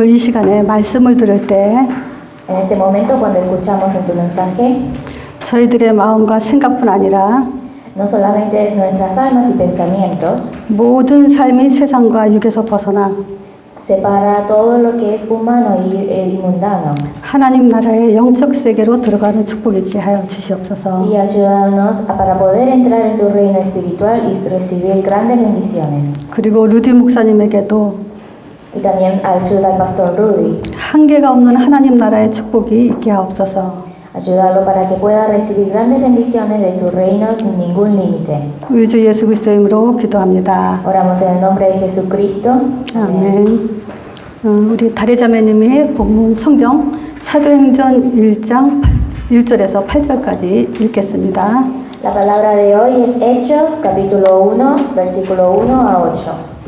이 시간에 말씀을 들을 때 En este momento, cuando escuchamos en tu mensaje, 저희들의 마음과 생각뿐 아니라 no solamente nuestras almas y pensamientos, 모든 삶이 세상과 육에서 벗어나 separa todo lo que es humano y mundano, 하나님 나라의 영적 세계로 들어가는 축복이 있게 하여 주시옵소서. y ayúdanos para poder entrar en tu reino espiritual y recibir grandes bendiciones. 그리고 루디 목사님에게도 Y también ayuda al pastor Rudy, 한계가 없는 하나님 나라의 축복이 있게 하옵소서. ayudarlo para que pueda recibir grandes bendiciones de tu reino sin ningún límite. 우리 주 예수 그리스도의 이름으로 기도합니다. Oramos en el nombre de Jesucristo. 아멘. 우리 다리자매님이 본문 성경 사도행전 1장 1절에서 8절까지 읽겠습니다. La palabra de hoy es Hechos, capítulo 1, versículo 1 a 8.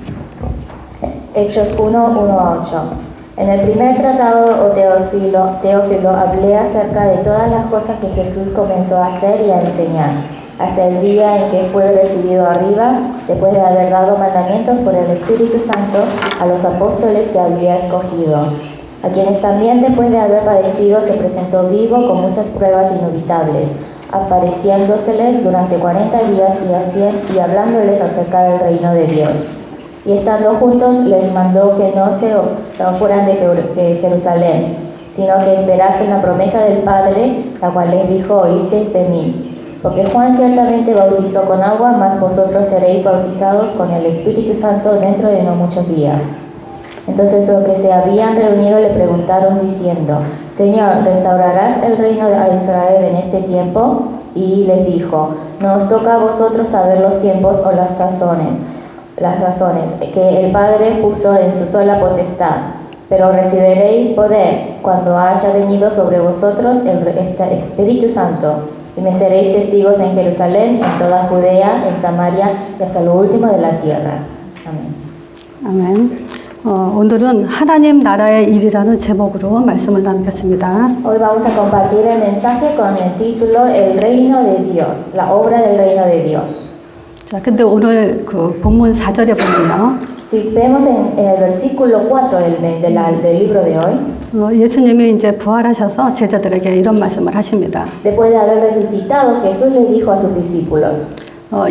Hechos 1, 1 a 8. En el primer tratado, oh Teófilo, hablé acerca de todas las cosas que Jesús comenzó a hacer y a enseñar, hasta el día en que fue recibido arriba, después de haber dado mandamientos por el Espíritu Santo a los apóstoles que había escogido, a quienes también después de haber padecido se presentó vivo con muchas pruebas indubitables, apareciéndoseles durante 40 días y hablándoles acerca del reino de Dios. Y estando juntos les mandó que no se fueran de Jerusalén, sino que esperasen la promesa del Padre, la cual les dijo: oísteis de mí. Porque Juan ciertamente bautizó con agua, mas vosotros seréis bautizados con el Espíritu Santo dentro de no muchos días. Entonces los que se habían reunido le preguntaron diciendo: Señor, ¿restaurarás el reino a Israel en este tiempo? Y les dijo: no os toca a vosotros saber los tiempos o las razones que el Padre puso en su sola potestad, pero recibiréis poder cuando haya venido sobre vosotros el Espíritu Santo, y me seréis testigos en Jerusalén, en toda Judea, en Samaria y hasta lo último de la tierra. Amén. 아멘. 오늘은 하나님 나라의 일이라는 제목으로 말씀을 나누겠습니다. Hoy vamos a compartir el mensaje con el título El reino de Dios, la obra del reino de Dios. 자, 근데 오늘 그 본문 4절에 보면요. Si vemos en el versículo 4 del libro de hoy, 예수님이 이제 부활하셔서 제자들에게 이런 말씀을 하십니다. después de haber resucitado, Jesús le dijo a sus discípulos: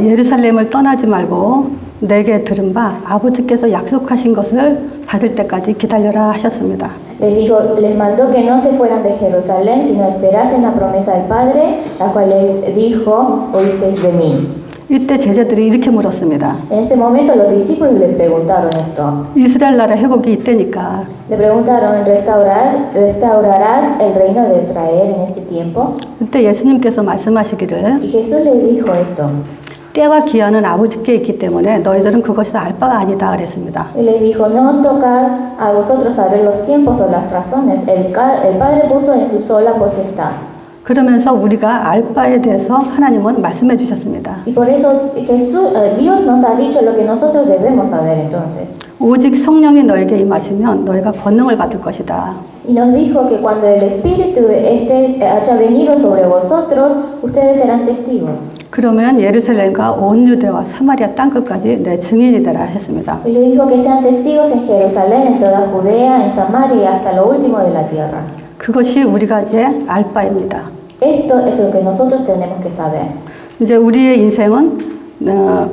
예루살렘을 떠나지 말고 내게 들은 바 아버지께서 약속하신 것을 받을 때까지 기다려라 하셨습니다. les mandó que no se fueran de Jerusalén, sino esperasen la promesa del Padre, la cual les dijo: oísteis de mí. 이때 제자들이 이렇게 물었습니다. En este momento los discípulos le preguntaron esto. 이스라엘 나라 회복이 이때니까 Le preguntaron: ¿restaurarás el reino de Israel en este tiempo? 그때 예수님께서 말씀하시기를 Y Jesús le dijo esto. 때와 기한은 아버지께 있기 때문에 너희들은 그것이 알 바가 아니다 그랬습니다. Y les dijo: no os toca a vosotros saber los tiempos o las razones. El Padre puso en su sola potestad. 그러면서 우리가 알 바에 대해서 하나님은 말씀해 주셨습니다. Y por eso Dios nos ha dicho lo que nosotros debemos saber entonces. 오직 성령이 너에게 임하시면 너희가 권능을 받을 것이다. Y nos dijo que cuando el Espíritu haya venido sobre vosotros, ustedes serán testigos. 그러면 예루살렘과 온 유대와 사마리아 땅끝까지 내 증인이 되라 했습니다. Y le dijo que sean testigos en Jerusalén, en toda Judea, en Samaria y hasta lo último de la tierra. 그것이 우리가 이제 알 바입니다. Esto es lo que nosotros tenemos que saber. 이제 우리의 인생은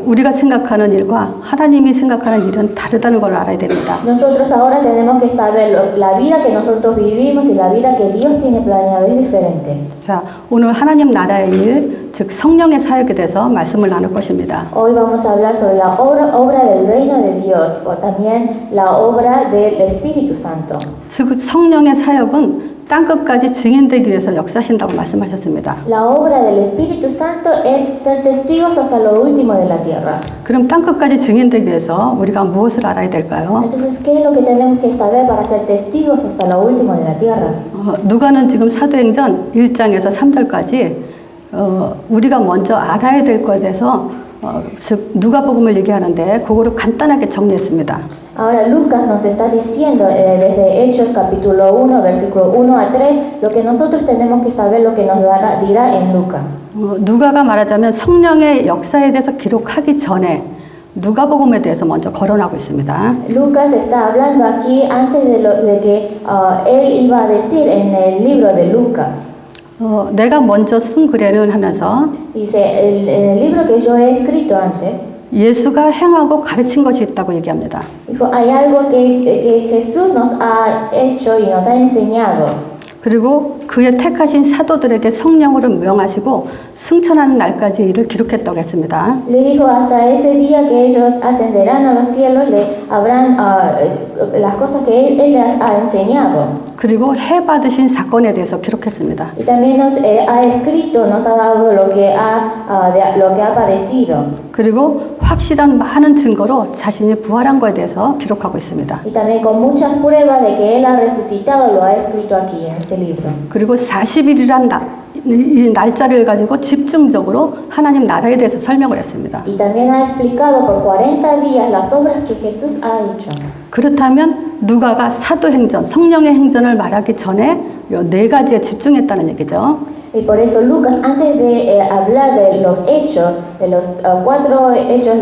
우리가 생각하는 일과 하나님이 생각하는 일은 다르다는 걸 알아야 됩니다. Nosotros ahora tenemos que saber la vida que nosotros vivimos y la vida que Dios tiene planeado es diferente. 자, 오늘 하나님 나라의 일, 즉 성령의 사역에 대해서 말씀을 나눌 것입니다. Hoy vamos a hablar sobre la obra del reino de Dios o también la obra del Espíritu Santo. 즉 성령의 사역은 땅끝까지 증인되기 위해서 역사하신다고 말씀하셨습니다. La obra del Espíritu Santo es ser testigos hasta lo último de la tierra. 그럼 땅끝까지 증인되기 위해서 우리가 무엇을 알아야 될까요? Entonces, ¿qué es lo que tenemos que saber para ser testigos hasta lo último de la tierra? 누가는 지금 사도행전 1장에서 3절까지 우리가 먼저 알아야 될 것에 대해서 즉 누가복음을 얘기하는데 그거를 간단하게 정리했습니다. Ahora Lucas nos está diciendo desde Hechos capítulo 1, versículo 1 a 3, lo que nosotros tenemos que saber, lo que nos dirá en Lucas. 누가가 말하자면 성령의 역사에 대해서 기록하기 전에 누가복음에 대해서 먼저 거론하고 있습니다. Lucas está hablando aquí antes de que él iba a decir en el libro de Lucas. 내가 먼저 쓴 글에는 하면서 Dice, en el libro que yo he escrito antes, 예수가 행하고 가르친 것이 있다고 얘기합니다. dijo, hay algo que Jesús nos ha hecho y nos ha enseñado. 그리고 그의 택하신 사도들에게 성령으로 명하시고 승천하는 날까지 이를 기록했다고 했습니다. Le dijo, hasta ese día que ellos ascenderán a los cielos, le habrán las cosas que él les ha enseñado. 그리고 해 받으신 사건에 대해서 기록했습니다. Y también nos ha escrito, nos ha dado lo que ha padecido. 그리고 확실한 많은 증거로 자신이 부활한 것에 대해서 기록하고 있습니다. Y también con muchas pruebas de que él ha resucitado, lo ha escrito aquí en este libro. 그리고 40일이란 이 날짜를 가지고 집중적으로 하나님 나라에 대해서 설명을 했습니다. Y también ha explicado por 40 días las obras que Jesús ha hecho. 그렇다면 누가가 사도행전, 성령의 행전을 말하기 전에 이 네 가지에 집중했다는 얘기죠. Y por eso Lucas, antes de hablar de los hechos, de los 4 hechos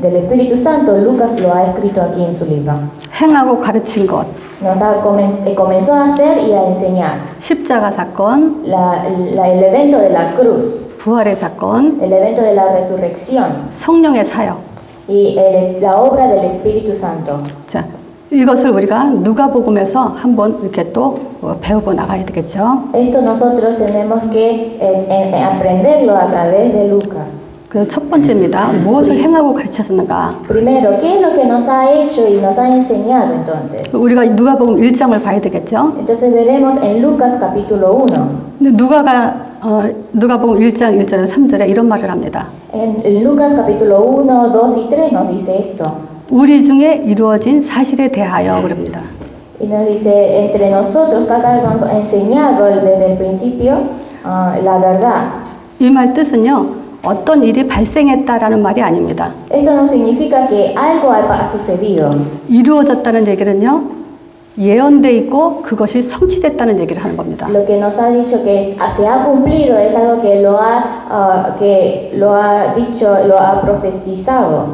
del Espíritu Santo, Lucas lo ha escrito aquí en su libro. 행하고 가르친 것, Comenzó a hacer y a enseñar 십자가 사건, el evento de la cruz, 부활의 사건, el evento de la resurrección 성령의 사역. y la obra del Espíritu Santo. 자, 이것을 우리가 누가복음에서 한번 이렇게 또 배우고 나가야 되겠죠. Esto nosotros tenemos que aprenderlo a través de Lucas. 그래서 첫 번째입니다. 무엇을 행하고 가르쳤는가? Primero, ¿qué es lo que nos ha hecho y nos ha enseñado entonces? 우리가 누가복음 1장을 봐야 되겠죠. Entonces veremos en Lucas capítulo 1. 근데 누가복음 1장 1절에서 3절에 이런 말을 합니다. En Lucas capítulo 1, 2 y 3 nos dice esto. 우리 중에 이루어진 사실에 대하여 그럽니다. Y nos dice, entre nosotros, cada uno nos ha enseñado desde el principio la verdad. 이 말 뜻은요. 어떤 일이 발생했다라는 말이 아닙니다. Esto no significa que algo ha sucedido. 이루어졌다는 얘기는요. 예언돼 있고 그것이 성취됐다는 얘기를 하는 겁니다. Lo que nos ha dicho que se ha cumplido es algo que lo ha dicho, lo ha profetizado.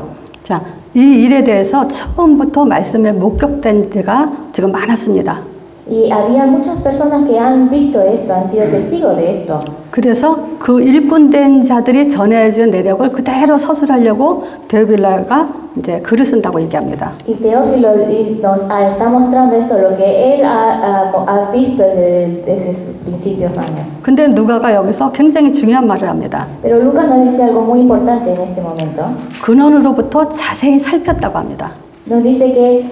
자, 이 일에 대해서 처음부터 말씀에 목격된 자가 지금 많았습니다. Y había muchas personas que han visto esto, han sido testigos de esto. 그래서 그 일꾼된 자들이 전해준 내력을 그대로 서술하려고 데오빌라가 이제 글을 쓴다고 얘기합니다. Y Teófilo nos está mostrando esto, lo que él ha visto desde sus principios años. 근데 누가가 여기서 굉장히 중요한 말을 합니다. Pero Lucas nos dice algo muy importante en este momento. 근원으로부터 자세히 살폈다고 합니다. Nos dice que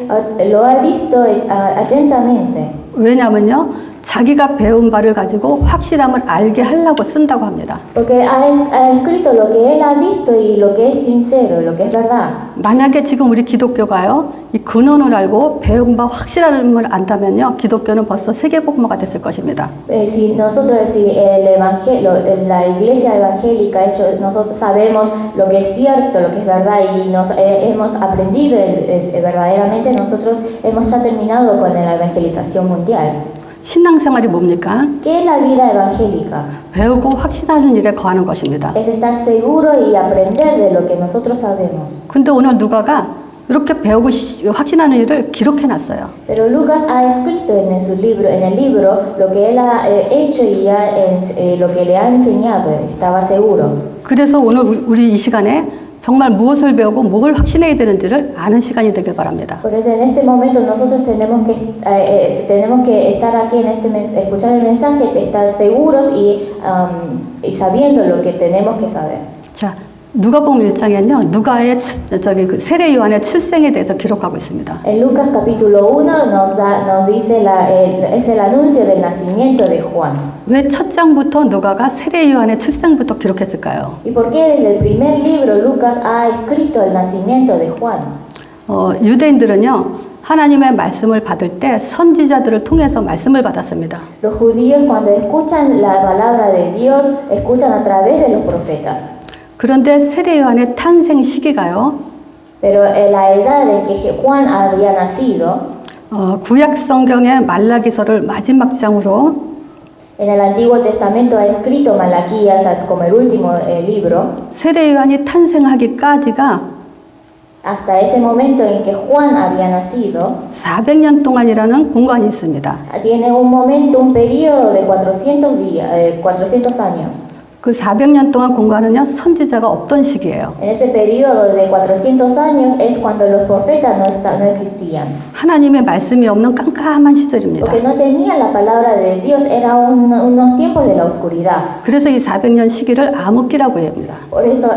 lo ha visto atentamente. 왜냐면요, 자기가 배운 바를 가지고 확실함을 알게 하려고 쓴다고 합니다. Porque ha escrito lo que él ha visto y lo que es sincero, lo que es verdad. 만약에 지금 우리 기독교가요, 이 근원을 알고 배운 바 확실함을 안다면요, 기독교는 벌써 세계복음화가 됐을 것입니다. Si nosotros, si la iglesia evangélica, nosotros sabemos lo que es cierto, lo que es verdad y hemos aprendido verdaderamente, nosotros hemos ya terminado con la evangelización mundial. 신앙생활이 뭡니까? ¿Qué es la vida evangélica? 배우고 확신하는 일에 거하는 것입니다. Es estar seguro y aprender de lo que nosotros sabemos. 근데 오늘 누가가 이렇게 배우고 확신하는 일을 기록해 놨어요. Pero Lucas ha escrito en el libro lo que él ha hecho y lo que le ha enseñado, estaba seguro. 그래서 오늘 우리 이 시간에 정말 무엇을 배우고 뭘 확신해야 되는지를 아는 시간이 되길 바랍니다. Por eso en este momento nosotros tenemos que estar aquí escuchar el mensaje, estar seguros y sabiendo lo que tenemos que saber. 자, 누가복음 1장에는요. 누가의 그 세례 요한의 출생에 대해서 기록하고 있습니다. En Lucas capítulo 1 nos dice es el anuncio del nacimiento de Juan. 왜 첫 장부터 누가가 세례 요한의 출생부터 기록했을까요? ¿Y por qué desde el primer libro Lucas ha escrito el nacimiento de Juan? 유대인들은요. 하나님의 말씀을 받을 때 선지자들을 통해서 말씀을 받았습니다. Los judíos cuando escuchan la palabra de Dios, escuchan a través de los profetas. 그런데 세례 요한의 탄생 시기가요. Pero en la edad en que Juan había nacido, 구약 성경의 말라기서를 마지막 장으로 En el Antiguo Testamento ha escrito Malaquías como el último libro, 세례 요한이 탄생하기까지가 hasta ese momento en que Juan había nacido, 400년 동안이라는 공간이 있습니다. tiene un momento, un periodo de 400 días, 400 años. 그 400년 동안 공간은요, 선지자가 없던 시기예요. En ese periodo de 400 años es cuando los profetas no existían. 하나님의 말씀이 없는 깜깜한 시절입니다. Porque no tenían la palabra de Dios, era unos tiempos de la oscuridad. 그래서 이 400년 시기를 암흑기라고 합니다. Por eso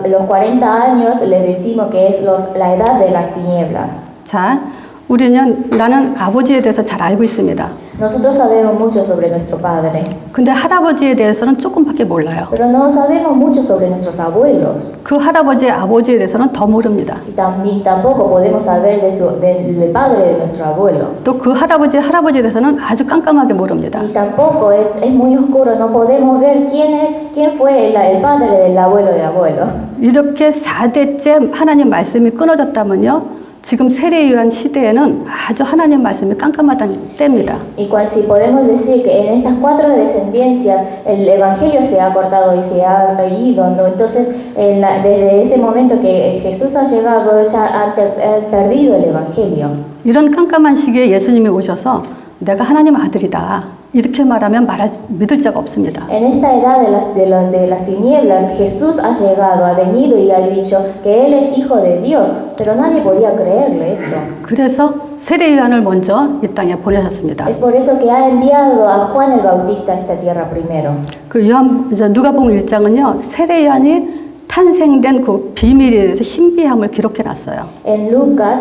los 40 años les decimos que es la edad de las tinieblas. 자, 나는 아버지에 대해서 잘 알고 있습니다. Nosotros sabemos mucho sobre nuestro padre, 근데 할아버지에 대해서는 조금밖에 몰라요. pero no sabemos mucho sobre nuestros abuelos. 그 할아버지의 아버지에 대해서는 더 모릅니다. Y tampoco podemos saber del padre de nuestro abuelo. 또 그 할아버지에 대해서는 아주 깜깜하게 모릅니다. Y tampoco es muy oscuro, no podemos ver quién fue el padre del abuelo de abuelo. 이렇게 4대째 하나님 말씀이 끊어졌다면요, 지금 세례 요한 시대에는 아주 하나님 말씀이 깜깜하다는 때입니다. Y si podemos decir que en estas 4 descendencias el evangelio se ha cortado y se ha ido, ¿no? Entonces desde ese momento que Jesús ha llegado ya ha perdido el evangelio. 이런 깜깜한 시기에 예수님이 오셔서 내가 하나님 아들이다 이렇게 말하면 믿을 자가 없습니다. En esta edad de las tinieblas, Jesús ha llegado, ha venido y ha dicho que Él es Hijo de Dios, pero nadie podía creerle esto. 그래서 세례 요한을 먼저 이 땅에 보내셨습니다. Es por eso que ha enviado a Juan el Bautista a esta tierra primero. 그 누가복음 1장은요, 세례 요한이 탄생된 그 비밀에 대해서 신비함을 기록해 놨어요. En Lucas,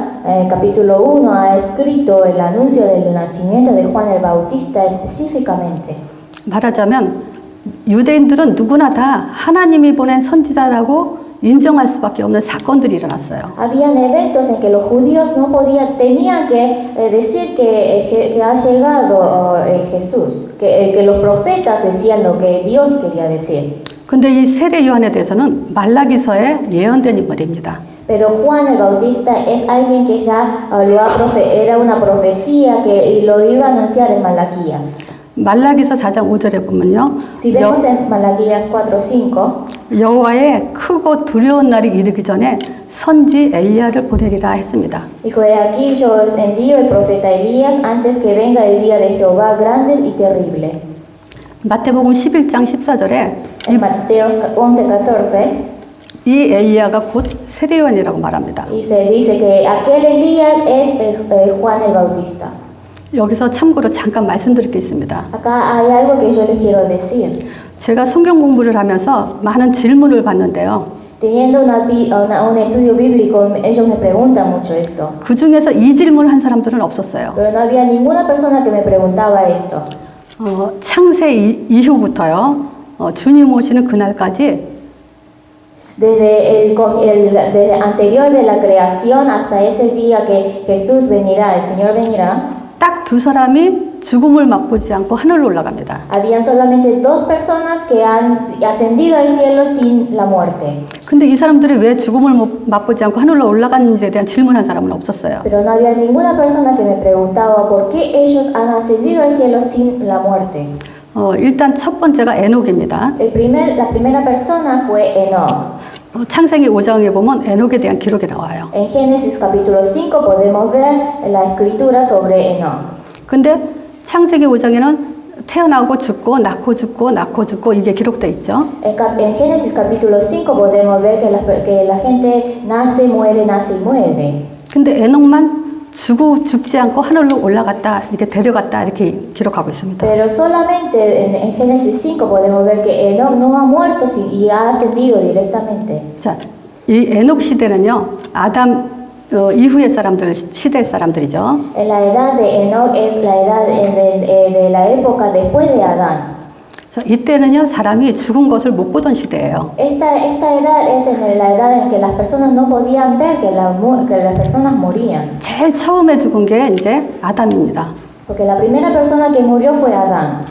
capítulo 1, ha escrito el anuncio del nacimiento de Juan el Bautista específicamente. 말하자면 유대인들은 누구나 다 하나님이 보낸 선지자라고 인정할 수밖에 없는 사건들이 일어났어요. Habían eventos en que los judíos tenían que decir que ha llegado Jesús, que los profetas decían lo que Dios quería decir. 근데 이 세례 요한에 대해서는 말라기서에 예언된 인물입니다. Pero Juan el Bautista es alguien que ya era una profecía que lo iba a anunciar en Malaquías. 말라기서 4장 5절에 보면요. Si vemos en Malaquías 4:5, 여호와의 크고 두려운 날이 이르기 전에 선지 엘리야를 보내리라 했습니다. dijo, he aquí yo os envío el profeta Elías antes que venga el día de Jehová grande y terrible. 마태복음 11장 14절에 En Mateo 11:14 이 엘리야가 곧 세례 요한이라고 말합니다. y se dice que aquel Elías es Juan el Bautista. 여기서 참고로 잠깐 말씀드릴 게 있습니다. Acá hay algo que yo les quiero decir. 제가 성경 공부를 하면서 많은 질문을 받는데요. Teniendo un estudio bíblico, ellos me preguntan mucho esto. 그 중에서 이 질문을 한 사람들은 없었어요. Pero no había ninguna persona que me preguntaba esto. 창세 이후부터요. 주님 오시는 그날까지 Desde anterior de la creación hasta ese día que Jesús venirá, el Señor venirá, 딱 두 사람이 죽음을 맛보지 않고 하늘로 올라갑니다. habían solamente 2 personas que han ascendido al cielo sin la muerte. 근데 이 사람들이 왜 죽음을 맛보지 않고 하늘로 올라갔는지에 대한 질문한 사람은 없었어요. Pero no había ninguna persona que me preguntaba por qué ellos han ascendido al cielo sin la muerte. 일단 첫 번째가 에녹입니다. La primera persona fue Enoch. 창세기 5장에 보면 에녹에 대한 기록이 나와요. En Génesis capítulo 5 podemos ver la escritura sobre Enoch. 근데 창세기 5장에는 태어나고 죽고 낳고 죽고 이게 기록돼 있죠. En Génesis capítulo 5 podemos ver que la gente nace y muere. 근데 에녹만 죽지 않고 하늘로 올라갔다, 이렇게 데려갔다 이렇게 기록하고 있습니다. Pero solamente en Génesis 5 podemos ver que Enoch no ha muerto y ha ascendido directamente. 자, 이 에녹 시대는요, 아담 이후의 시대의 사람들이죠. La edad de Enoch es la edad de la época después de Adán. 이때는요, 사람이 죽은 것을 못 보던 시대예요. Esta edad es la edad en que las personas no podían ver que las personas morían. 제일 처음에 죽은 게 이제 아담입니다. Porque la primera persona que murió fue Adán.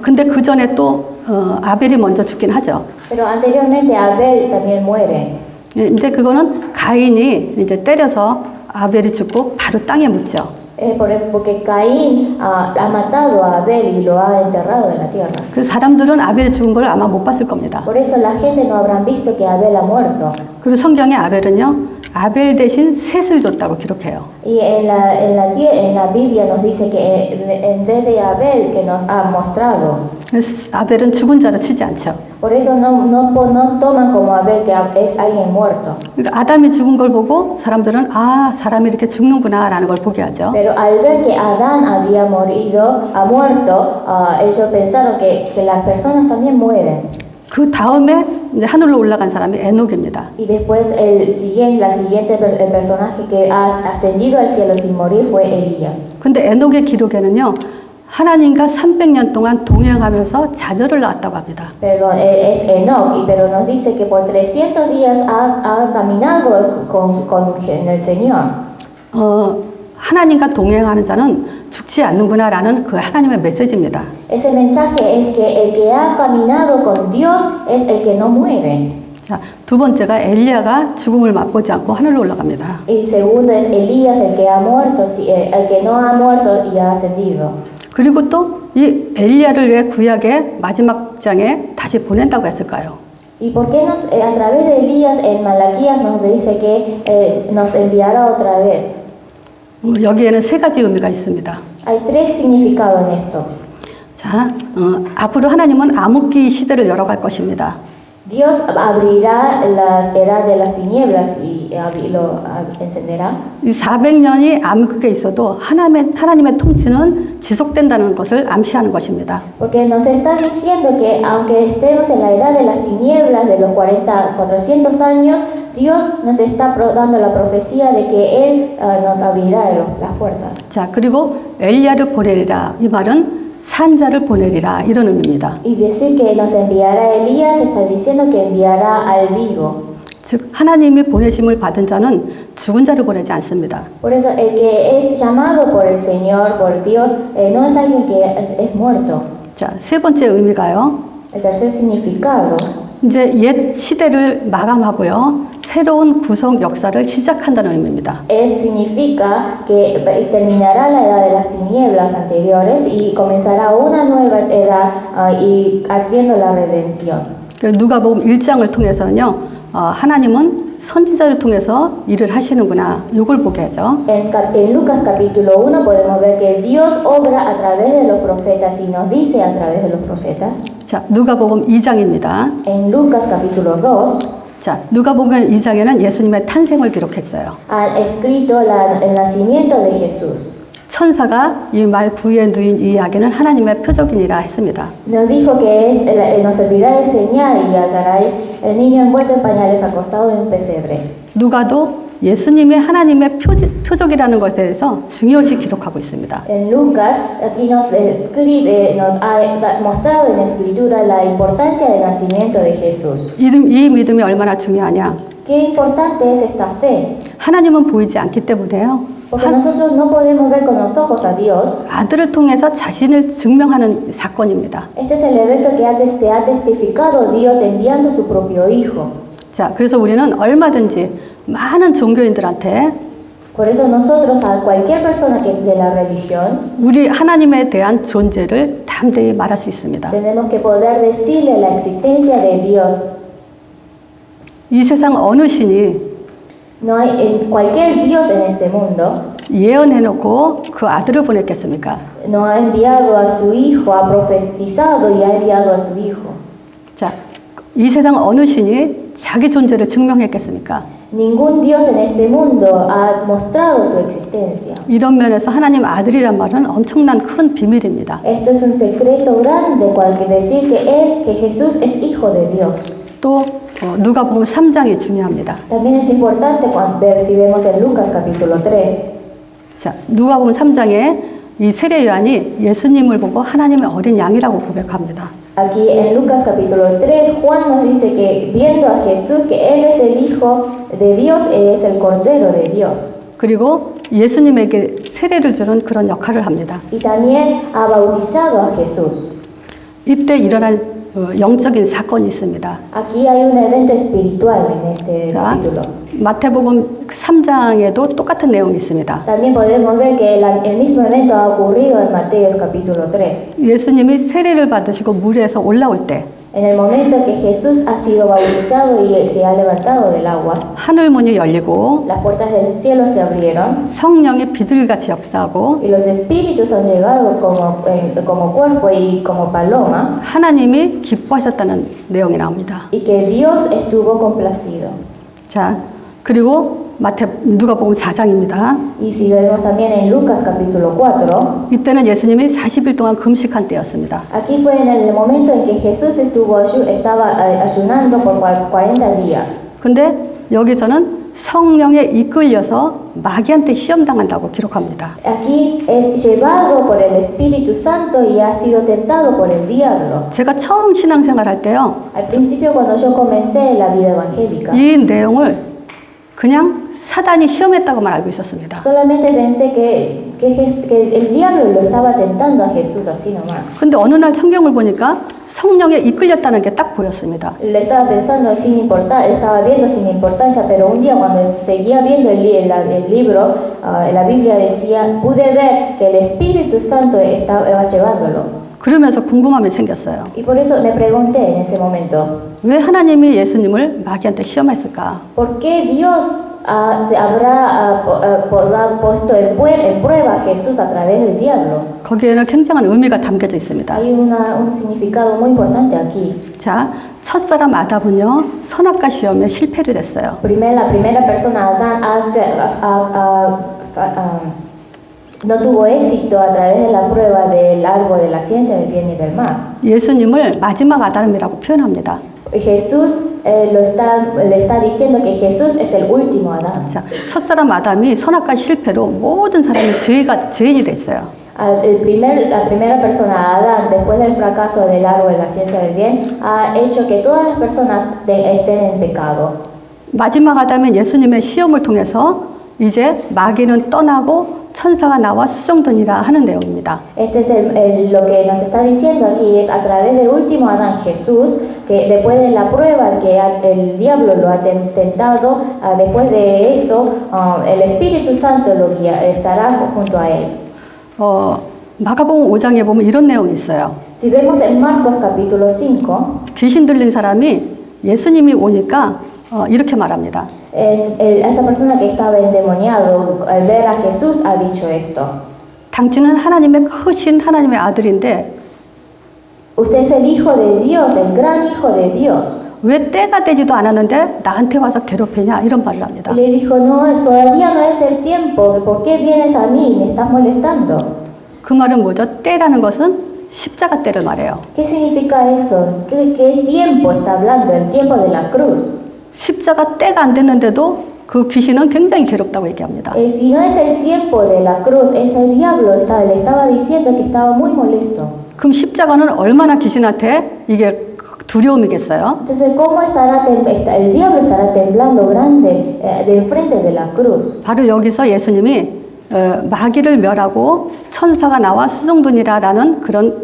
근데 그 전에 또 아벨이 먼저 죽긴 하죠. Pero anteriormente Abel también muere. 이제 그거는 가인이 이제 때려서 아벨이 죽고 바로 땅에 묻죠. Porque Caín ha matado a Abel y lo ha enterrado en la tierra. 그 사람들은 아벨이 죽은 걸 아마 못 봤을 겁니다. Por eso la gente no habrán visto que Abel ha muerto. 그리고 성경에 아벨은요, 아벨 대신 셋을 줬다고 기록해요. Y en la Biblia nos dice que en vez de Abel que nos ha mostrado. 그래서 아벨은 죽은 자로 치지 않죠. Por eso no toman como Abel que es alguien muerto. 그러니까 아담이 죽은 걸 보고 사람들은 아, 사람이 이렇게 죽는구나라는 걸 보게 하죠. Pero al ver que Adán ha muerto, ellos pensaron que las personas también mueren. 그 다음에 이제 하늘로 올라간 사람이 에녹입니다. Y después el personaje que ha ascendido al cielo sin morir fue Elías. 근데 에녹의 기록에는요, 하나님과 300년 동안 동행하면서 자녀를 낳았다고 합니다. Perdón, es Enoch, pero nos dice que por 300 días ha caminado con el Señor. 하나님과 동행하는 자는 죽지 않는구나라는 그 하나님의 메시지입니다. Ese mensaje es que el que ha caminado con Dios es el que no muere. 자, 두 번째가 엘리야가 죽음을 맛보지 않고 하늘로 올라갑니다. Y segundo es Elías, el que no ha muerto y ha ascendido. 그리고 또 이 엘리야를 왜 구약의 마지막 장에 다시 보낸다고 했을까요? ¿Y por qué a través de Elías en Malaquías nos dice que nos enviará otra vez? 여기에는 세 가지 의미가 있습니다. Hay tres significados en esto. 자, 앞으로 하나님은 암흑기 시대를 열어갈 것입니다. Dios abrirá las eras de las tinieblas y lo encenderá. 이 400년이 암흑기에 있어도 하나님의 통치는 지속된다는 것을 암시하는 것입니다. Porque nos está diciendo que aunque estemos en la edad de las tinieblas de los 400 años, Dios nos está dando la profecía de que Él nos abrirá las puertas. 자, 그리고 엘리야를 보내리라. 이 말은 산자를 보내리라. 이런 의미입니다. Y decir que nos enviará Elías está diciendo que enviará al vivo. 즉 하나님이 보내심을 받은 자는 죽은 자를 보내지 않습니다. Por eso el que es llamado por el Señor, por Dios, no es alguien que es muerto. 자, 세 번째 의미가요. El tercer significado 이제 옛 시대를 마감하고요. 새로운 구속 역사를 시작한다는 의미입니다. significa que terminará la edad de las tinieblas anteriores y comenzará una nueva edad y haciendo la redención. 누가복음 1장을 통해서는요. 하나님은 선지자를 통해서 일을 하시는구나. 이걸 보게 하죠. En Lucas capítulo 1 podemos ver que Dios obra a través de los profetas y nos dice a través de los profetas. 자, 누가복음 2장입니다. En Lucas capítulo 2 자, 누가복음 2장에는 예수님의 탄생을 기록했어요. han escrito el nacimiento de Jesús. 천사가 이 말 구유에 누인 이 이야기는 하나님의 표적이니라 했습니다. Nos dijo que nos servirá de señal y hallaréis el niño envuelto en pañales acostado en un pesebre. 누가도 예수님이 하나님의 표적이라는 것에 대해서 중요시 기록하고 있습니다. En Lucas aquí nos ha mostrado en la escritura la importancia del nacimiento de Jesús. 이 믿음이 얼마나 중요하냐? Qué importante es esta fe. 하나님은 보이지 않기 때문에요. Porque nosotros no podemos ver con los ojos a Dios. 아들을 통해서 자신을 증명하는 사건입니다. Este es el evento que se ha testificado Dios enviando su propio Hijo. 자, 그래서 우리는 얼마든지 많은 종교인들한테 Por eso nosotros a cualquier persona de la religión 우리 하나님에 대한 존재를 담대히 말할 수 있습니다. tenemos que poder decirle la existencia de Dios. 이 세상 어느 신이 No hay en cualquier Dios en este mundo 예언해놓고 그 아들을 보냈겠습니까? no ha enviado a su Hijo, ha profetizado y ha enviado a su Hijo. 자, 이 세상 어느 신이 자기 존재를 증명했겠습니까? Ningún Dios en este mundo ha mostrado su existencia. 이런 면에서 하나님 아들이란 말은 엄청난 큰 비밀입니다. Esto es un secreto grande decir que Jesús es Hijo de Dios. 또 누가복음 3장이 중요합니다. También es importante si vemos en Lucas capítulo 3. 자, 누가복음 3장에 이 세례 요한이 예수님을 보고 하나님의 어린 양이라고 고백합니다. Aquí en Lucas capítulo 3, Juan nos dice que viendo a Jesús que Él es el Hijo de Dios, Él es el Cordero de Dios. 그리고 예수님에게 세례를 주는 그런 역할을 합니다. Y también ha bautizado a Jesús. 이때 일어난 영적인 사건이 있습니다. Aquí hay un evento espiritual en este 자, capítulo. 마태복음 3장에도 똑같은 내용이 있습니다. También podemos ver que el mismo evento ha ocurrido en Mateo capítulo 3. 예수님이 세례를 받으시고 물에서 올라올 때 En el momento que Jesús ha sido bautizado y se ha levantado del agua, 하늘 문이 열리고 las puertas del cielo se abrieron 성령이 비둘기같이 역사하고 y los espíritus han llegado como cuerpo y como paloma, 하나님이 기뻐하셨다는 내용이 나옵니다. y que Dios estuvo complacido. 자, 그리고 누가복음 4장입니다. Y si vemos también en Lucas capítulo 4, 이때는 예수님이 40일 동안 금식한 때였습니다. aquí fue en el momento en que Jesús estaba ayunando por 40 días. 근데 여기서는 성령에 이끌려서 마귀한테 시험당한다고 기록합니다. Aquí es llevado por el Espíritu Santo y ha sido tentado por el diablo. 제가 처음 신앙생활 할 때요, Al principio cuando yo comencé la vida evangélica, 이 내용을 그냥 사단이 시험했다고만 알고 있었습니다. solamente pensé que el diablo lo estaba tentando a Jesús así nomás. 근데 어느 날 성경을 보니까 성령에 이끌렸다는 게 딱 보였습니다. Le estaba pensando sin importar, estaba viendo sin importancia, pero un día cuando seguía viendo el libro, la Biblia decía, pude ver que el Espíritu Santo estaba llevándolo. 그러면서 궁금함이 생겼어요. Y por eso me pregunté en ese momento, 왜 하나님이 예수님을 마귀한테 시험했을까? ¿por qué Dios habrá puesto en prueba a Jesús a través del diablo? 거기에는 굉장한 의미가 담겨져 있습니다. Hay un significado muy importante aquí. 자, 첫사람 아담은요, 선악과 시험에 실패를 했어요. La primera persona, Adán, no tuvo éxito a través de la prueba del árbol de la ciencia del bien y del mal. 예수님을 마지막 아담이라고 표현합니다. Jesús le está diciendo que Jesús es el último Adán. 자, 첫사람 아담이 선악과 실패로 모든 사람이 죄인이 됐어요. La primera persona, Adán, después del fracaso del árbol de la ciencia del bien, ha hecho que todas las personas estén en pecado. 마지막 아담은 예수님의 시험을 통해서 이제 마귀는 떠나고 천사가 나와 수정되니라 하는 내용입니다. Este es lo que nos está diciendo aquí, es a través del último Adán, Jesús, que después de la prueba que el diablo lo ha tentado, después de eso, el Espíritu Santo lo guía, estará junto a él. 마가복음 5장에 보면 이런 내용이 있어요. Si vemos en Marcos capítulo 5, 귀신 들린 사람이 예수님이 오니까 이렇게 말합니다. esa persona que estaba endemoniado, al ver a Jesús, ha dicho esto. 당신은 하나님의 크신 하나님의 아들인데 Usted es el Hijo de Dios, el gran Hijo de Dios. 왜 때가 되지도 않았는데 나한테 와서 괴롭히냐 이런 말을 합니다. Y le dijo, no, todavía no es el tiempo, ¿por qué vienes a mí y me estás molestando? 그 말은 뭐죠? 때라는 것은 십자가 때를 말해요. ¿Qué significa eso? ¿Qué tiempo está hablando? El tiempo de la cruz. 십자가 때가 안 됐는데도 그 귀신은 굉장히 괴롭다고 얘기합니다. Si no es el tiempo de la cruz, es el diablo, le estaba diciendo que estaba muy molesto. 그럼 십자가는 얼마나 귀신한테 이게 두려움이겠어요? Entonces, ¿cómo el diablo estará temblando grande de enfrente de la cruz? 바로 여기서 예수님이 마귀를 멸하고 천사가 나와 수종되니라라는 그런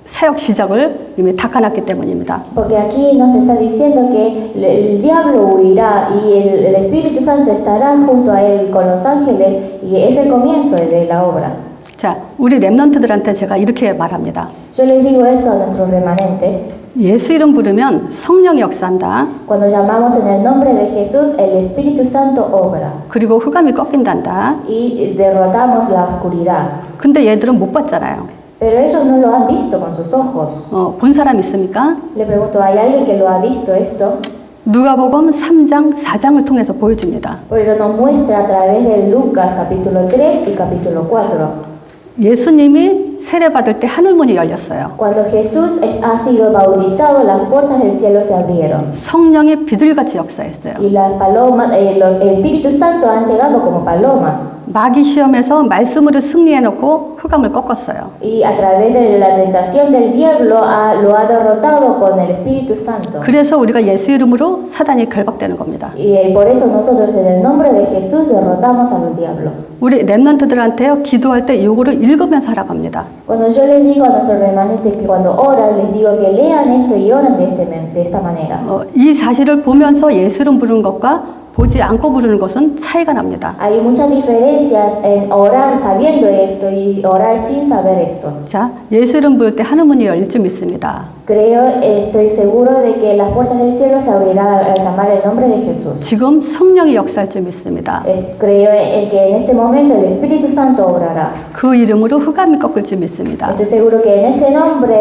사역 시작을 이미 닦아놨기 때문입니다. Porque aquí nos está diciendo que el diablo huirá y el Espíritu Santo estará junto a él con los ángeles y es el comienzo de la obra. 자, 우리 렘넌트들한테 제가 이렇게 말합니다. Yo les digo esto a nuestros remanentes. 예수 이름 부르면 성령이 역사한다. Cuando llamamos en el nombre de Jesús, el Espíritu Santo obra. 그리고 흑암이 꺾인단다. Y derrotamos la oscuridad. 근데 얘들은 못 봤잖아요. Pero ellos no lo han visto con sus ojos. 본 사람 있습니까? Le pregunto, ¿hay alguien que lo ha visto esto? 누가복음 3장, 4장을 통해서 보여줍니다. Pero nos muestra a través de Lucas capítulo 3 y capítulo 4. 예수님이 세례받을 때 하늘문이 열렸어요. Cuando Jesús ha sido bautizado, las puertas del cielo se abrieron. 성령이 비둘기같이 역사했어요. Y las palomas, el Espíritu Santo han llegado como paloma. 마귀 시험에서 말씀으로 승리해놓고 흑암을 꺾었어요. Y a través de la tentación del diablo lo ha derrotado con el Espíritu Santo. 그래서 우리가 예수 이름으로 사단이 결박되는 겁니다. Y por eso nosotros en el nombre de Jesús derrotamos al diablo. 우리 랩런트들한테요 기도할 때 요거를 읽으면서 하라고 합니다. Cuando yo les digo a nuestros remanentes que cuando oran, les digo que lean esto y oran de esta manera. 이 사실을 보면서 예수 이름 부르는 것과 보지 않고 부르는 것은 차이가 납니다. Hay muchas diferencias en orar sabiendo esto y orar sin saber esto. 자, 예수 이름 부를 때 하늘 문이 열릴 줄 믿습니다. Estoy seguro de que las puertas del cielo se abrirán al llamar el nombre de Jesús. 지금 성령이 역사할 줄 믿습니다. Creo en que en este momento el Espíritu Santo obrará. 그 이름으로 흑암이 꺾을 줄 믿습니다. Estoy seguro que en ese nombre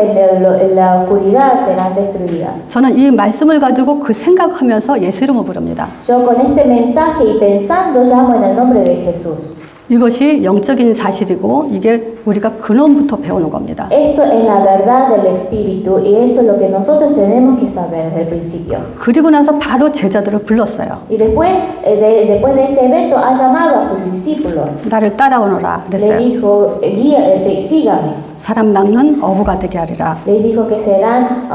la oscuridad serán destruidas. 저는 이 말씀을 가지고 그 생각하면서 예수 이름을 부릅니다. Yo con este mensaje y pensando llamo en el nombre de Jesús. 이것이 영적인 사실이고 이게 우리가 근원부터 배우는 겁니다. Esto es la verdad del Espíritu y esto es lo que nosotros tenemos que saber desde el principio. 그리고 나서 바로 제자들을 불렀어요. Y después de este evento ha llamado a sus discípulos. 나를 따라오너라 Le 그랬어요. dijo, sígame. 사람 낚는 어부가 되게 하리라. Les dijo que serán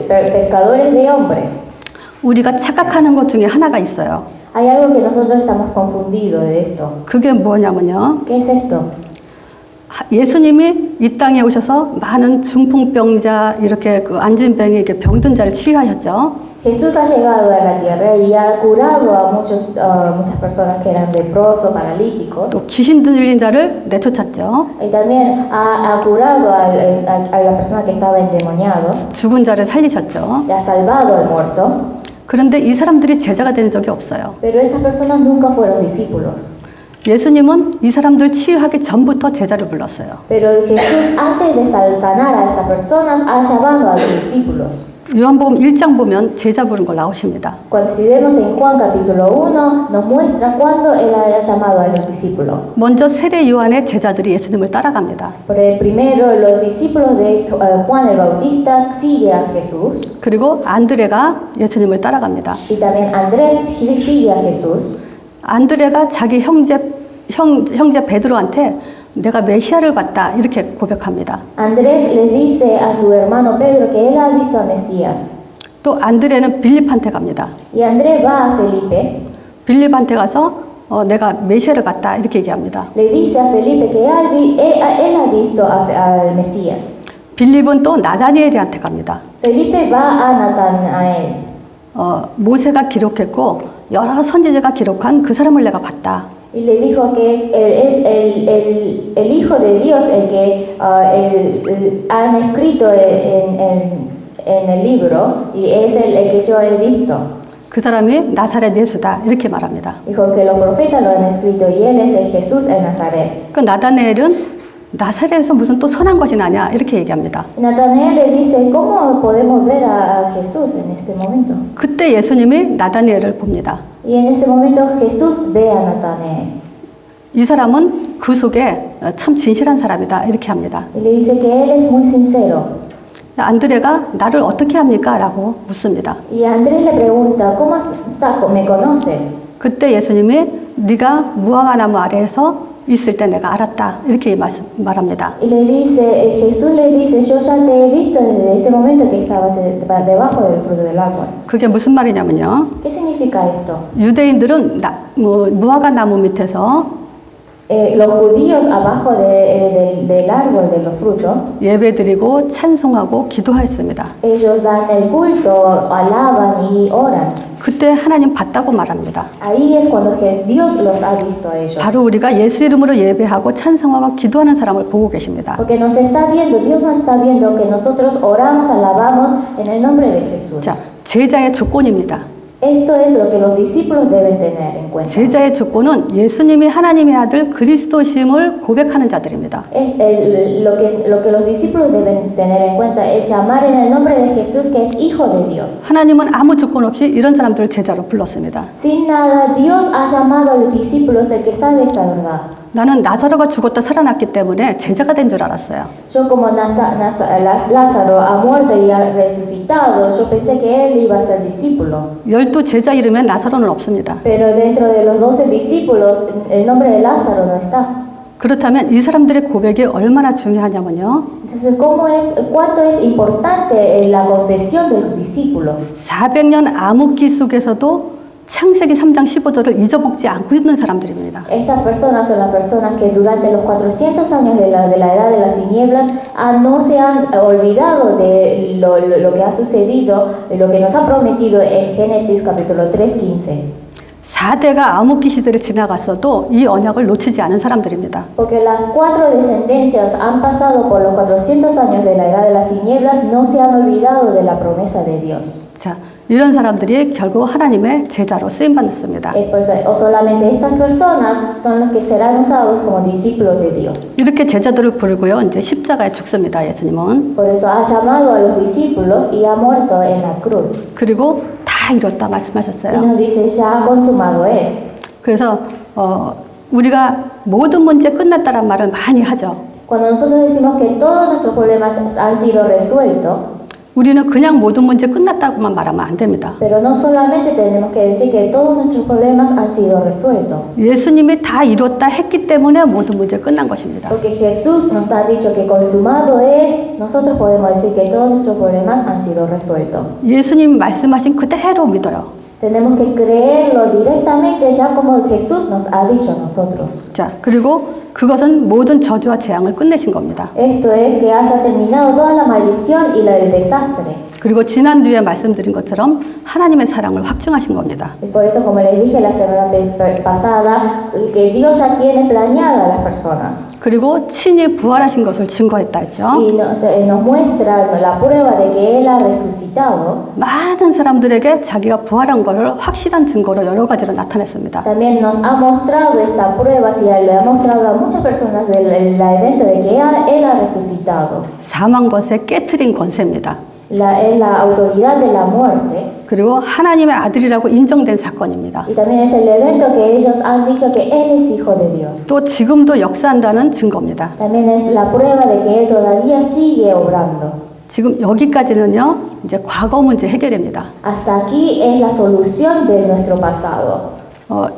pescadores de hombres. 우리가 착각하는 것 중에 하나가 있어요. Hay algo que nosotros estamos confundidos de esto. 그게 뭐냐면요. ¿Qué es esto? 예수님이 이 땅에 오셔서 많은 중풍병자 이렇게 그 안진병에게 병든 자를 치유하셨죠. Jesús ha llegado a la tierra y ha curado a muchas personas que eran leprosos, paralíticos. 또 귀신 들린 자를 내쫓았죠. Y también ha curado a la persona que estaba endemoniado. 죽은 자를 살리셨죠. Le ha salvado al muerto. 그런데 이 사람들이 제자가 된 적이 없어요. Pero estas personas nunca fueron discípulos. 예수님은 이 사람들 치유하기 전부터 제자를 불렀어요. Pero Jesús, antes de sanar a estas personas, ha llamado a los discípulos. 요한복음 1장 보면 제자 부른 거 나오십니다. Cuando si vemos en Juan capítulo 1, nos muestra cuando él ha llamado a los discípulos. 먼저 세례 요한의 제자들이 예수님을 따라갑니다. Pero primero los discípulos de Juan el Bautista siguen a Jesús. 그리고 안드레가 예수님을 따라갑니다. Y también Andrés sigue a Jesús. 안드레가 자기 형제 베드로한테 내가 메시아를 봤다 이렇게 고백합니다. Andrés le dice a su hermano Pedro que él ha visto a Mesías. 또 안드레는 빌립한테 갑니다. Y Andrés va a Felipe. 빌립한테 가서 내가 메시아를 봤다 이렇게 얘기합니다. Le dice a Felipe que él ha visto al Mesías. 빌립은 또 나다니엘한테 갑니다. Felipe va a Natanael. 모세가 기록했고 여러 선지자가 기록한 그 사람을 내가 봤다. Y le dijo que es el Hijo de Dios el que han escrito en el libro y es el que yo he visto. 그 사람이 나사렛 예수다 이렇게 말합니다. Dijo que los profetas lo han escrito y él es el Jesús en Nazaret. 그 나다니엘은 나사렛에서 무슨 또 선한 것이 나냐 이렇게 얘기합니다. Natanael le dice, ¿cómo podemos ver a Jesús en este momento? 그때 예수님이 나다니엘을 봅니다. Y en ese momento Jesús ve a Natanael. 이 사람은 그 속에 참 진실한 사람이다 이렇게 합니다. Y le dice que él es muy sincero. 안드레가 나를 어떻게 합니까? 라고 묻습니다. Y Andrés le pregunta, ¿cómo me conoces? 그때 예수님이 네가 무화과 나무 아래에서 있을 때 내가 알았다 이렇게 말합니다. Y le dice, Jesús le dice, yo ya te he visto desde ese momento que estabas debajo del fruto del árbol. 그게 무슨 말이냐면요. ¿Qué significa esto? 유대인들은 무화과 나무 밑에서 Los judíos abajo del árbol de los frutos, 예배드리고 찬송하고 기도했습니다. ellos dan el culto, alaban y oran. 그때 하나님 봤다고 말합니다. Ahí es cuando Dios los ha visto a ellos. 바로 우리가 예수 이름으로 예배하고 찬송하고 기도하는 사람을 보고 계십니다. Porque nos está viendo, Dios nos está viendo que nosotros oramos, alabamos en el nombre de Jesús. 자, 제자의 조건입니다. Esto es lo que los discípulos deben tener en cuenta. 제자의 조건은 예수님이 하나님의 아들 그리스도심을 고백하는 자들입니다. Lo que los discípulos deben tener en cuenta es llamar en el nombre de Jesús que es Hijo de Dios. 하나님은 아무 조건 없이 이런 사람들을 제자로 불렀습니다. Sin nada, Dios ha llamado a los discípulos el que sabe esta verdad. 나는 나사로가 죽었다 살아났기 때문에 제자가 된 줄 알았어요. Yo como Lázaro ha muerto y ha resucitado, yo pensé que él iba a ser discípulo. 12제자 이름엔 나사로는 없습니다. Pero dentro de los 12 discípulos, el nombre de Lázaro no está. 그렇다면 이 사람들의 고백이 얼마나 중요하냐면요. Entonces, ¿cuánto es importante la confesión de los discípulos? 400년 암흑기 속에서도 창세기 3장 15절을 잊어먹지 않고 있는 사람들입니다. Estas personas son las personas que durante los 400 años de la edad de las tinieblas no se han olvidado de lo que ha sucedido, de lo que nos ha prometido en Génesis capítulo 3:15. 4대가 암흑기 시대를 지나갔어도 이 언약을 놓치지 않은 사람들입니다. Porque las 4 descendencias han pasado por los 400 años de la edad de las tinieblas, no se han olvidado de la promesa de Dios. 자, 이런 사람들이 결국 하나님의 제자로 쓰임 받습니다. Es por eso, o solamente estas personas son los que serán usados como discípulos de Dios. 이렇게 제자들을 부르고요. 이제 십자가에 죽습니다. 예수님은. Por eso ha llamado a los discípulos y ha muerto en la cruz. 그리고 다 이뤘다 Y 말씀하셨어요. nos dice, ya consumado es. 그래서 우리가 모든 문제 끝났다란 말을 많이 하죠. Cuando nosotros decimos que todos nuestros problemas han sido resueltos, 우리는 그냥 모든 문제 끝났다고만 말하면 안 됩니다. pero no solamente tenemos que decir que todos nuestros problemas han sido resueltos, 예수님이 다 이뤘다 했기 때문에 모든 문제 끝난 것입니다. porque Jesús nos ha dicho que consumado es, nosotros podemos decir que todos nuestros problemas han sido resueltos. 예수님 말씀하신 그대로 믿어요. Tenemos que creerlo directamente ya como Jesús nos ha dicho a nosotros. 자, 그리고 그것은 모든 저주와 재앙을 끝내신 겁니다. Esto es que haya terminado toda la maldición y el desastre. 그리고 지난주에 말씀드린 것처럼 하나님의 사랑을 확증하신 겁니다. Es por eso, como les dije la semana pasada, que Dios ya tiene planeado a las personas. 그리고 친히 부활하신 것을 증거했다 했죠. Y nos muestra la prueba de que Él ha resucitado. 많은 사람들에게 자기가 부활한 것을 확실한 증거로 여러 가지로 나타냈습니다. También nos ha mostrado esta prueba, y le ha mostrado a muchas personas del evento de que Él ha resucitado. 사망 것에 깨트린 권세입니다. Es la autoridad de la muerte. 그리고 하나님의 아들이라고 인정된 사건입니다. Y también es el evento que ellos han dicho que Él es Hijo de Dios. 또 지금도 역사한다는 증거입니다. También es la prueba de que Él todavía sigue obrando. 지금 여기까지는요, 이제 과거 문제 해결입니다. Hasta aquí es la solución de nuestro pasado.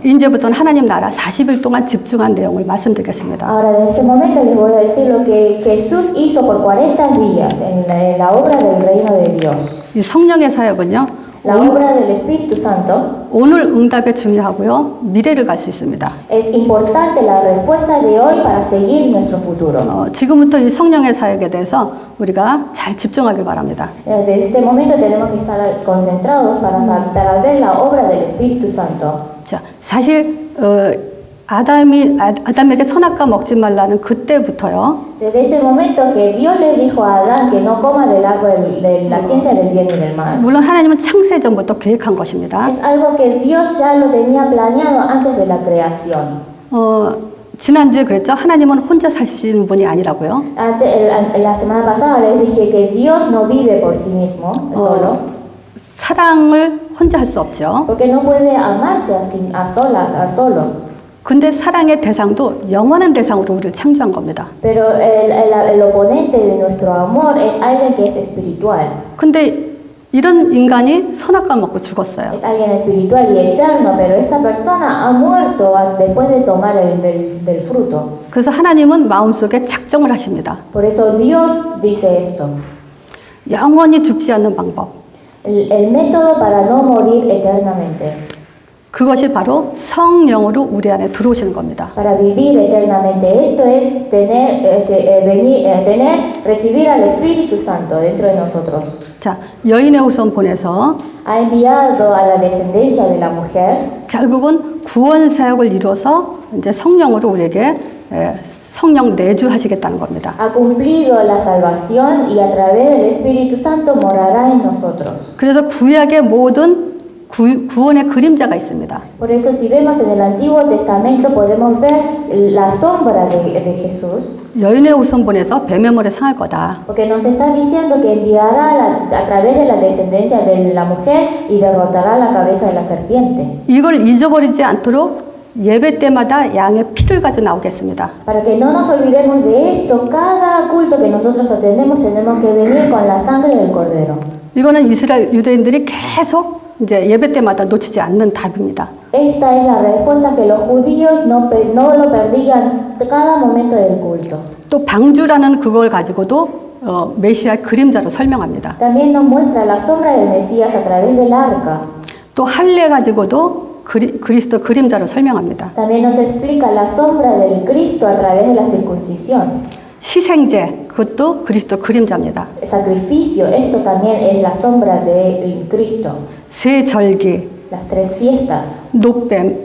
이제부터는 하나님 나라 40일 동안 집중한 내용을 말씀드리겠습니다. Ahora, en este momento les voy a decir lo que Jesús hizo por 40 días en la obra del reino de Dios. 이 성령의 사역은요, La obra del Espíritu Santo 오늘 응답에 중요하고요, 미래를 갈 수 있습니다. es importante la respuesta de hoy para seguir nuestro futuro. 지금부터 이 성령의 사역에 대해서 우리가 잘 집중하길 바랍니다. Desde este momento tenemos que estar concentrados para ver la obra del Espíritu Santo. 자, 사실 아담에게 선악과 먹지 말라는 그때부터요. Desde ese momento que Dios le dijo a Adán que no coma del árbol de la ciencia del bien y del mal. 물론 하나님은 창세 전부터 계획한 것입니다. Es algo que Dios ya lo tenía planeado antes de la creación. 지난주에 그랬죠. 하나님은 혼자 사시는 분이 아니라고요. La semana pasada les dije que Dios no vive por sí mismo, solo. 사랑을 혼자 할 수 없죠. Porque no puede amarse a solo. 근데 사랑의 대상도 영원한 대상으로 우리를 창조한 겁니다. Pero el oponente de nuestro amor es alguien que es espiritual. 근데 이런 인간이 선악과를 먹고 죽었어요. Es alguien espiritual y eterno, pero esta persona ha muerto después de tomar del fruto. 그래서 하나님은 마음속에 작정을 하십니다. Por eso Dios dice esto. 영원히 죽지 않는 방법. El método para no morir eternamente. 그것이 바로 성령으로 우리 안에 들어오시는 겁니다. Para vivir eternamente. Esto es recibir al Espíritu Santo dentro de nosotros. 자, 여인의 후손 보내서 Ha enviado a la descendencia de la mujer. 결국은 구원 사역을 이루어서 이제 성령으로 우리에게 성령 내주하시겠다는 겁니다. Ha cumplido la salvación y a través del Espíritu Santo morará en nosotros. 그래서 구약의 모든 구원의 그림자가 있습니다. Por eso si vemos en el Antiguo Testamento podemos ver la sombra de Jesús. 여인의 후손 보내서 뱀의 물에 상할 거다. Porque nos está diciendo que enviará a través de la descendencia de la mujer y derrotará la cabeza de la serpiente. 이걸 잊어버리지 않도록 예배 때마다 양의 피를 가지고 나오겠습니다. Para que no nos olvidemos de esto, cada culto que nosotros atendemos tenemos que venir con la sangre del cordero. 이거는 이스라엘 유대인들이 계속 이제 예배 때마다 놓치지 않는 답입니다. Esta es la respuesta que los judíos no lo perdían cada momento del culto. 또 방주라는 그걸 가지고도 메시아의 그림자로 설명합니다. También nos muestra la sombra del Mesías a través del arca. 또 할례 가지고도 그리스도 그림자로 설명합니다. También nos explica la sombra del Cristo a través de la circuncisión. 희생제 그것도 그리스도 그림자입니다. El sacrificio, esto también es la sombra del Cristo. 세 절기, Las tres fiestas, 노뱀,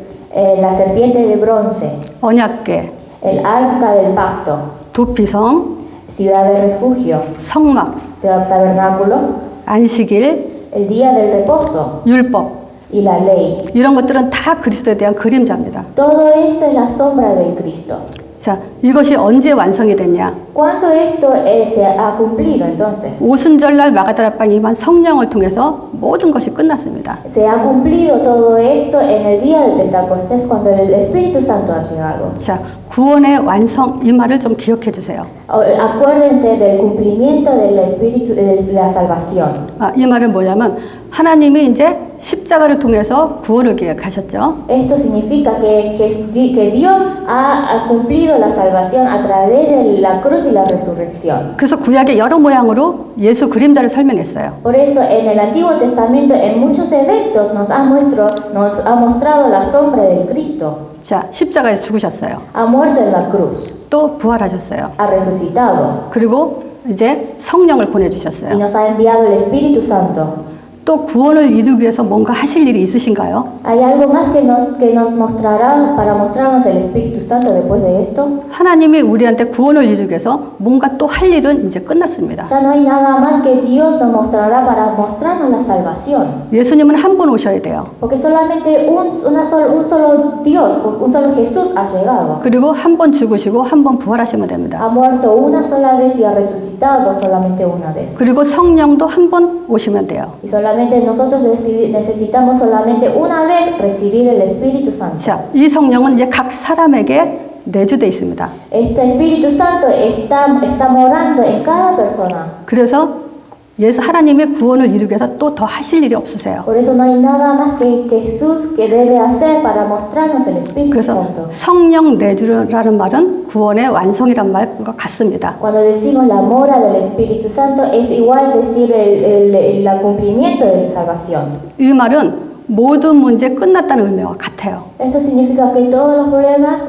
la serpiente de bronce, 언약궤, el arca del pacto, 도피성, ciudad de refugio, 성막, tabernáculo, 안식일, el día del reposo 율법 y la ley. 이런 것들은 다 그리스도에 대한 그림자입니다. Todo esto es la sombra del Cristo. 자, 이것이 언제 완성이 됐냐? ¿Cuándo esto se ha cumplido entonces? 오순절날 마가다라방 임한 성령을 통해서 모든 것이 끝났습니다. Se ha cumplido todo esto en el día de Pentecostés cuando el Espíritu Santo ha llegado. 자, 구원의 완성 이 말을 좀 기억해 주세요. Acuérdense del cumplimiento del Espíritu de la salvación. 이 말은 뭐냐면 하나님이 이제 십자가를 통해서 구원을 계획하셨죠. Esto significa que Dios ha cumplido la salvación a través de la cruz y la resurrección. 그래서 구약의 여러 모양으로 예수 그림자를 설명했어요. Por eso en el Antiguo Testamento en muchos eventos nos ha mostrado la sombra del Cristo. 자, 십자가에서 죽으셨어요. Ha muerto en la cruz, 또 부활하셨어요. ha resucitado 그리고 이제 성령을 y 보내주셨어요. nos ha enviado el Espíritu Santo. 또 구원을 이루기 위해서 뭔가 하실 일이 있으신가요? ¿Hay algo más que nos mostrará para mostrarnos el Espíritu Santo después de esto? 하나님이 우리한테 구원을 이루기 위해서 뭔가 또 할 일은 이제 끝났습니다. Ya no hay nada más que Dios nos mostrará para mostrarnos la salvación. 예수님은 한 분 오셔야 돼요. Porque solamente un solo Dios, un solo Jesús ha llegado. 그리고 한 번 죽으시고 한 번 부활하시면 됩니다. Ha muerto una sola vez y ha resucitado solamente una vez. 그리고 성령도 한 번 오시면 돼요. Y solamente nosotros necesitamos solamente una vez recibir el Espíritu Santo. 자, 이 성령은 이제 각 사람에게 내주돼 있습니다. Este Espíritu Santo está morando en cada persona. 그래서 하나님의 구원을 이루기 위해서 또 더 하실 일이 없으세요. Por eso no hay nada más que Jesús que debe hacer para mostrarnos el Espíritu 그래서 Santo. 성령 내주라는 말은 구원의 완성이란 말과 같습니다. Cuando decimos la mora del Espíritu Santo es igual decir el cumplimiento de la salvación. 이 말은 모든 문제 끝났다는 의미와 같아요. Esto significa que todos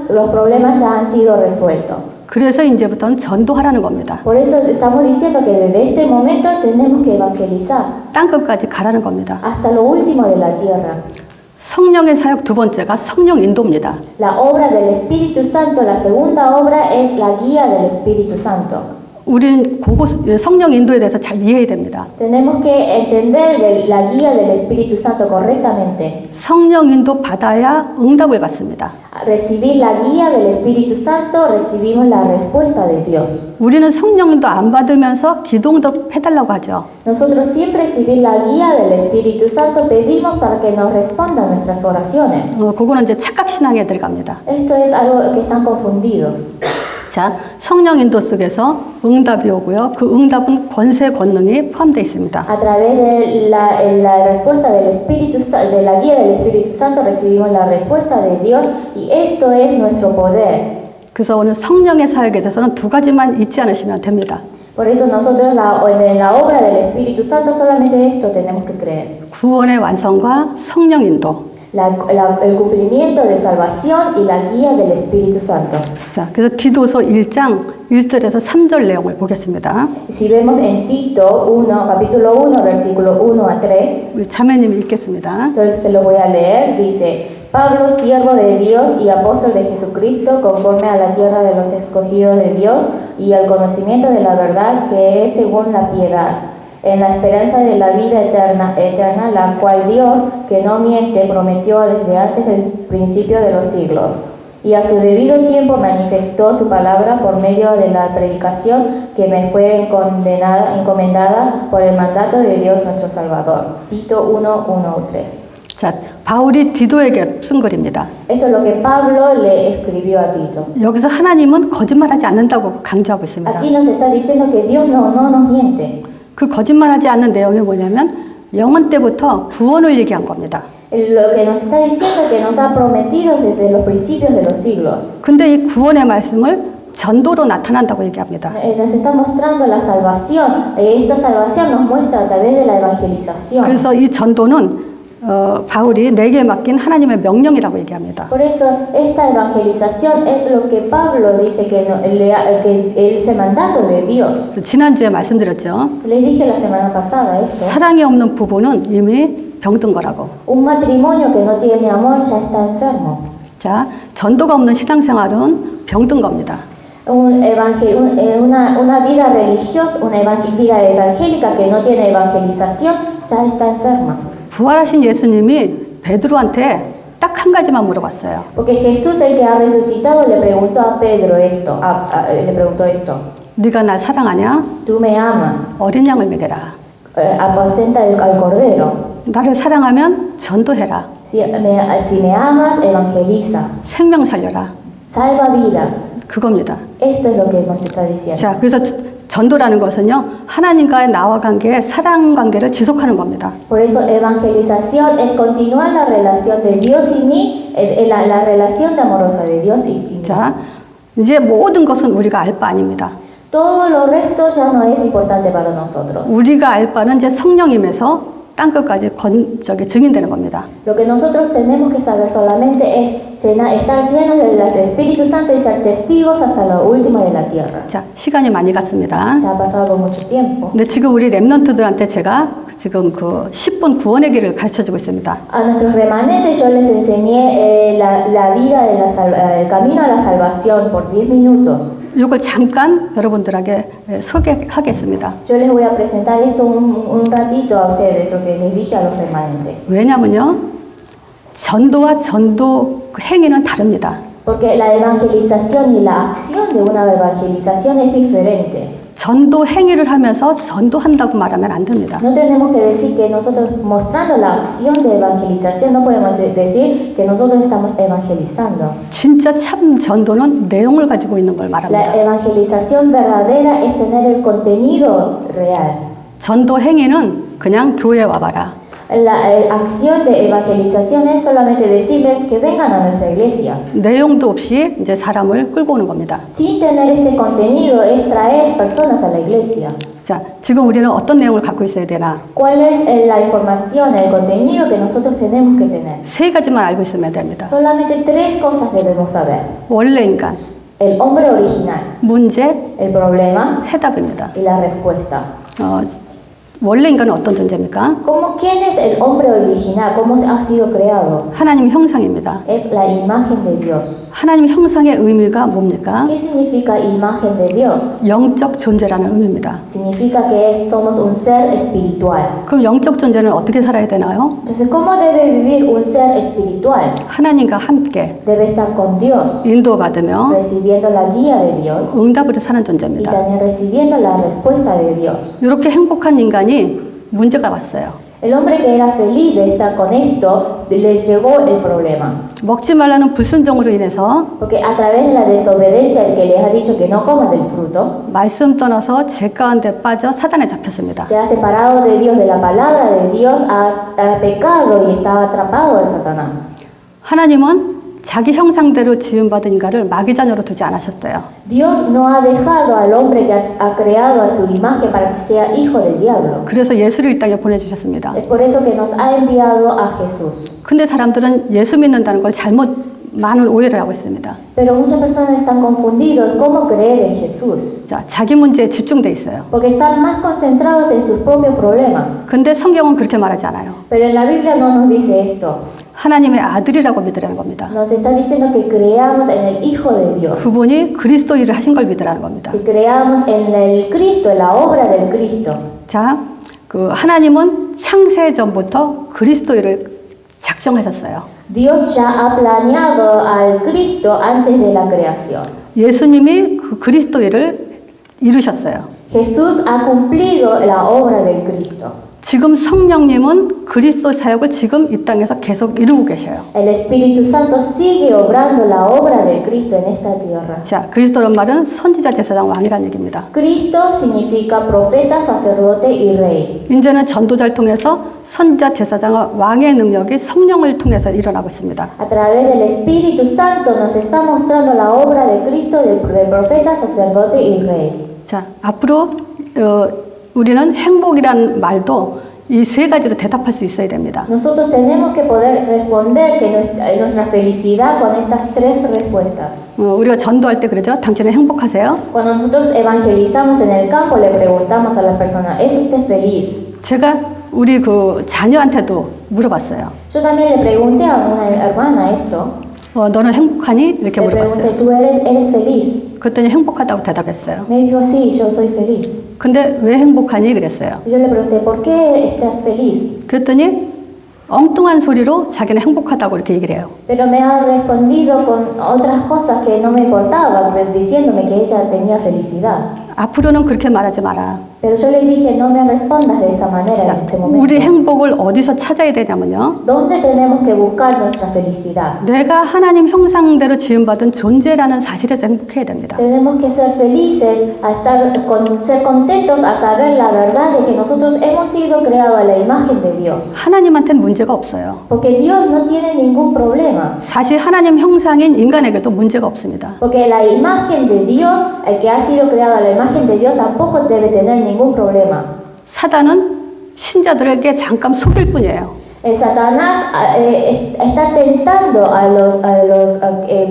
los problemas ya han sido resueltos. 그래서 이제부터는 전도하라는 겁니다. Por eso estamos diciendo que desde este momento tenemos que evangelizar 땅끝까지 가라는 겁니다. hasta lo último de la tierra. 성령의 사역 두 번째가 성령 인도입니다. La obra del Espíritu Santo, la segunda obra es la guía del Espíritu Santo. 우리는 성령 인도에 대해서 잘 이해해야 됩니다. Tenemos que entender la guía del Espíritu Santo correctamente. 성령 인도 받아야 응답을 받습니다. Recibir la guía del Espíritu Santo, recibimos la respuesta de Dios. 우리는 성령 인도 안 받으면서 기도응답 해달라고 하죠. Nosotros siempre recibir la guía del Espíritu Santo pedimos para que nos respondan nuestras oraciones. 그거는 이제 착각신앙에 들어갑니다. Esto es algo que están confundidos. 자, 성령 인도 속에서 응답이 오고요. 그 응답은 권세, 권능이 포함되어 있습니다. A través de la respuesta del Espíritu de la guía del Espíritu Santo recibimos la respuesta de Dios y esto es nuestro poder. 그래서 오늘 성령의 사역에 대해서는 두 ga지만 잊지 않으시면 됩니다. Por eso nosotros en la obra del Espíritu Santo solamente esto tenemos que creer. 구원의 완성과 성령 인도. El cumplimiento de salvación y la guía del Espíritu Santo. 자, 그래서 디도서 1장 1절에서 3절 내용을 보겠습니다. Si vemos en Tito 1, capítulo 1, versículo 1 a 3, 우리 자매님이 읽겠습니다. yo se lo voy a leer, dice: Pablo, siervo de Dios y apóstol de Jesucristo, conforme a la tierra de los escogidos de Dios y al conocimiento de la verdad que es según la piedad, en la esperanza de la vida eterna, la cual Dios, que no miente, prometió desde antes del principio de los siglos. Y a su debido tiempo manifestó su palabra por medio de la predicación que me fue encomendada por el mandato de Dios nuestro Salvador. Tito 1, 1, 3. 자, 바울이 디도에게 쓴 글입니다. Esto es lo que Pablo le escribió a Tito. 여기서 하나님은 거짓말하지 않는다고 강조하고 있습니다. Aquí nos está diciendo que Dios no nos miente. 그 거짓말하지 않는 내용이 뭐냐면 영원 때부터 구원을 얘기한 겁니다. Lo que nos está diciendo es que nos ha prometido desde los principios de los siglos. 근데 이 구원의 말씀을 전도로 나타난다고 얘기합니다. Nos está mostrando la salvación. Esta salvación nos muestra a través de la evangelización. 그래서 이 전도는 바울이 내게 맡긴 하나님의 명령이라고 얘기합니다. Por eso esta evangelización es lo que Pablo dice que es el mandato de Dios. 지난주에 말씀드렸죠. Les dije la semana pasada esto. 사랑이 없는 부부는 이미 병든 거라고. Un matrimonio que no tiene amor ya está enfermo. 자, 전도가 없는 신앙생활은 병든 겁니다. Una vida religiosa, vida evangélica que no tiene evangelización ya está enferma. 부활하신 예수님이 베드로한테 딱 한 가지만 물어봤어요. Porque Jesús, el que ha resucitado, le preguntó a Pedro esto. Le preguntó esto. 네가 날 사랑하냐? Tú me amas. 어린 양을 먹여라. Apacenta al cordero. 나를 사랑하면 전도해라. Si me amas, evangeliza. 생명 살려라. Salva vidas. 그겁니다. Esto es lo que nos está diciendo. 자, 그래서 전도라는 것은요, 하나님과의 나와 관계의 사랑 관계를 지속하는 겁니다. Por eso evangelización es continuar la relación de Dios y mí, la relación de amorosa de Dios y mí. 자, 이제 모든 것은 우리가 알 바 아닙니다. Todo lo resto ya no es importante para nosotros. 우리가 알 바는 이제 성령임에서 땅 끝까지 증인되는 겁니다. Lo que nosotros tenemos que saber solamente es estar llenos del Espíritu Santo y ser testigos hasta lo último de la tierra. 자, 시간이 많이 갔습니다. Ya ha pasado mucho tiempo. 근데 지금 우리 랩런트들한테 제가 지금 그 10분 구원의 길을 가르쳐주고 있습니다. A nuestros remanentes yo les enseñé la vida el camino a la salvación por 10 minutos. 이걸 잠깐 여러분들에게 소개하겠습니다. Yo les voy a presentar esto un ratito a ustedes, lo que les dije a los remanentes. 왜냐면요, 전도와 전도 행위는 다릅니다. Porque la evangelización y la acción de una evangelización es diferente. 전도 행위를 하면서 전도한다고 말하면 안 됩니다. No tenemos que decir que nosotros mostrando la acción de evangelización no podemos decir que nosotros estamos evangelizando. 진짜 참 전도는 내용을 가지고 있는 걸 말합니다. La evangelización verdadera es tener el contenido real. 전도 행위는 그냥 교회 와봐라. La acción de evangelización es solamente decirles que vengan a nuestra iglesia. 내용도 없이 이제 사람을 끌고 오는 겁니다. Sin tener este contenido es traer personas a la iglesia. 자, 지금 우리는 어떤 내용을 갖고 있어야 되나? ¿Cuál es la información, el contenido que nosotros tenemos que tener? 세 가지만 알고 있으면 됩니다. Solamente tres cosas debemos saber. 원래 인간, El hombre original, 문제, el problema 해답입니다. y la respuesta. 원래 인간은 어떤 존재입니까? ¿Quién es el hombre original? ¿Cómo ha sido creado? 하나님 형상입니다. Es la imagen de Dios. 하나님 형상의 의미가 뭡니까? ¿Qué significa imagen de Dios? 영적 존재라는 의미입니다. Significa que somos un ser espiritual. 그럼 영적 존재는 어떻게 살아야 되나요? Entonces, ¿cómo debe vivir un ser espiritual? 하나님과 함께 Debe estar con Dios, 인도받으며 recibiendo la guía de Dios 응답으로 사는 y 존재입니다. también recibiendo la respuesta de Dios. 이렇게 행복한 인간이 문제가 왔어요. El hombre que era feliz de estar con esto, les llegó el problema. 먹지 말라는 불순종으로 인해서 Porque a través de la desobediencia del que les ha dicho que no coman del fruto, 말씀 떠나서 죄 가운데 빠져 사단에 잡혔습니다. se ha separado de Dios, de la palabra de Dios, ha pecado y estaba atrapado de Satanás. 하나님은 자기 형상대로 지음받은 인간을 마귀 자녀로 두지 않으셨어요. Dios no ha dejado al hombre que ha creado a su imagen para que sea hijo del diablo. 그래서 예수를 이 땅에 보내주셨습니다. Es por eso que nos ha enviado a Jesús. 근데 사람들은 예수 믿는다는 걸 많은 오해를 하고 있습니다. Pero muchas personas están confundidos cómo creer en Jesús. 자, 자기 문제에 집중돼 있어요. Porque están más concentrados en sus propios problemas. 근데 성경은 그렇게 말하지 않아요. Pero en la Biblia no nos dice esto. 하나님의 아들이라고 믿으라는 겁니다. Nos está diciendo que creamos en el Hijo de Dios. 그분이 그리스도 일을 하신 걸 믿으라는 겁니다. Que creamos en el Cristo, en la obra del Cristo. 자, 하나님은 창세 전부터 그리스도 일을 작정하셨어요. Dios ya ha planeado al Cristo antes de la creación. 예수님이 그 그리스도 일을 이루셨어요. Jesús ha cumplido la obra del Cristo. 지금 성령님은 그리스도 사역을 지금 이 땅에서 계속 이루고 계셔요. El Espíritu Santo sigue obrando la obra de Cristo en esta tierra. 자, 그리스도란 말은 선지자, 제사장, 왕이라는 얘기입니다. Cristo significa profeta, sacerdote y rey. 이제는 전도자를 통해서 선지자, 제사장, 왕의 능력이 성령을 통해서 일어나고 있습니다. A través del Espíritu Santo nos está mostrando la obra de Cristo, del profeta, sacerdote y rey. 자, 앞으로 우리는 행복이란 말도 이 세 가지로 대답할 수 있어야 됩니다. Nosotros tenemos que poder responder que nuestra felicidad con estas tres respuestas. 우리가 전도할 때 그러죠. 당신은 행복하세요? Cuando nosotros evangelizamos en el campo, le preguntamos a la persona, ¿es usted feliz? 제가 우리 그 자녀한테도 물어봤어요. Yo también le pregunté a una hermana esto. 너는 행복하니? 이렇게 Le pregunté, 물어봤어요. ¿tú eres feliz? 그랬더니 행복하다고 대답했어요. Me dijo, sí, yo soy feliz. 근데 왜 행복하니? 그랬어요. Yo le pregunté, ¿por qué estás feliz? 그랬더니 엉뚱한 소리로 자기는 행복하다고 이렇게 얘기를 해요. Pero me ha respondido con otras cosas que no me importaban, diciéndome que ella tenía felicidad. 앞으로는 그렇게 말하지 마라. Pero yo le dije, no me respondas de esa manera en este momento. 우리 행복을 어디서 찾아야 되냐면요. ¿Dónde tenemos que buscar nuestra felicidad? 내가 하나님 형상대로 지음받은 존재라는 사실에서 행복해야 됩니다. Tenemos que ser felices, ser contentos a saber la verdad de que nosotros hemos sido creados a la imagen de Dios. 하나님한테는 문제가 없어요. Porque Dios no tiene ningún problema. 사실 하나님 형상인 인간에게도 문제가 없습니다. Porque la imagen de Dios, el que ha sido creado a la imagen de Dios, tampoco debe tener ningún problema. 사단은 신자들에게 잠깐 속일 뿐이에요. El Satanás está tentando a los que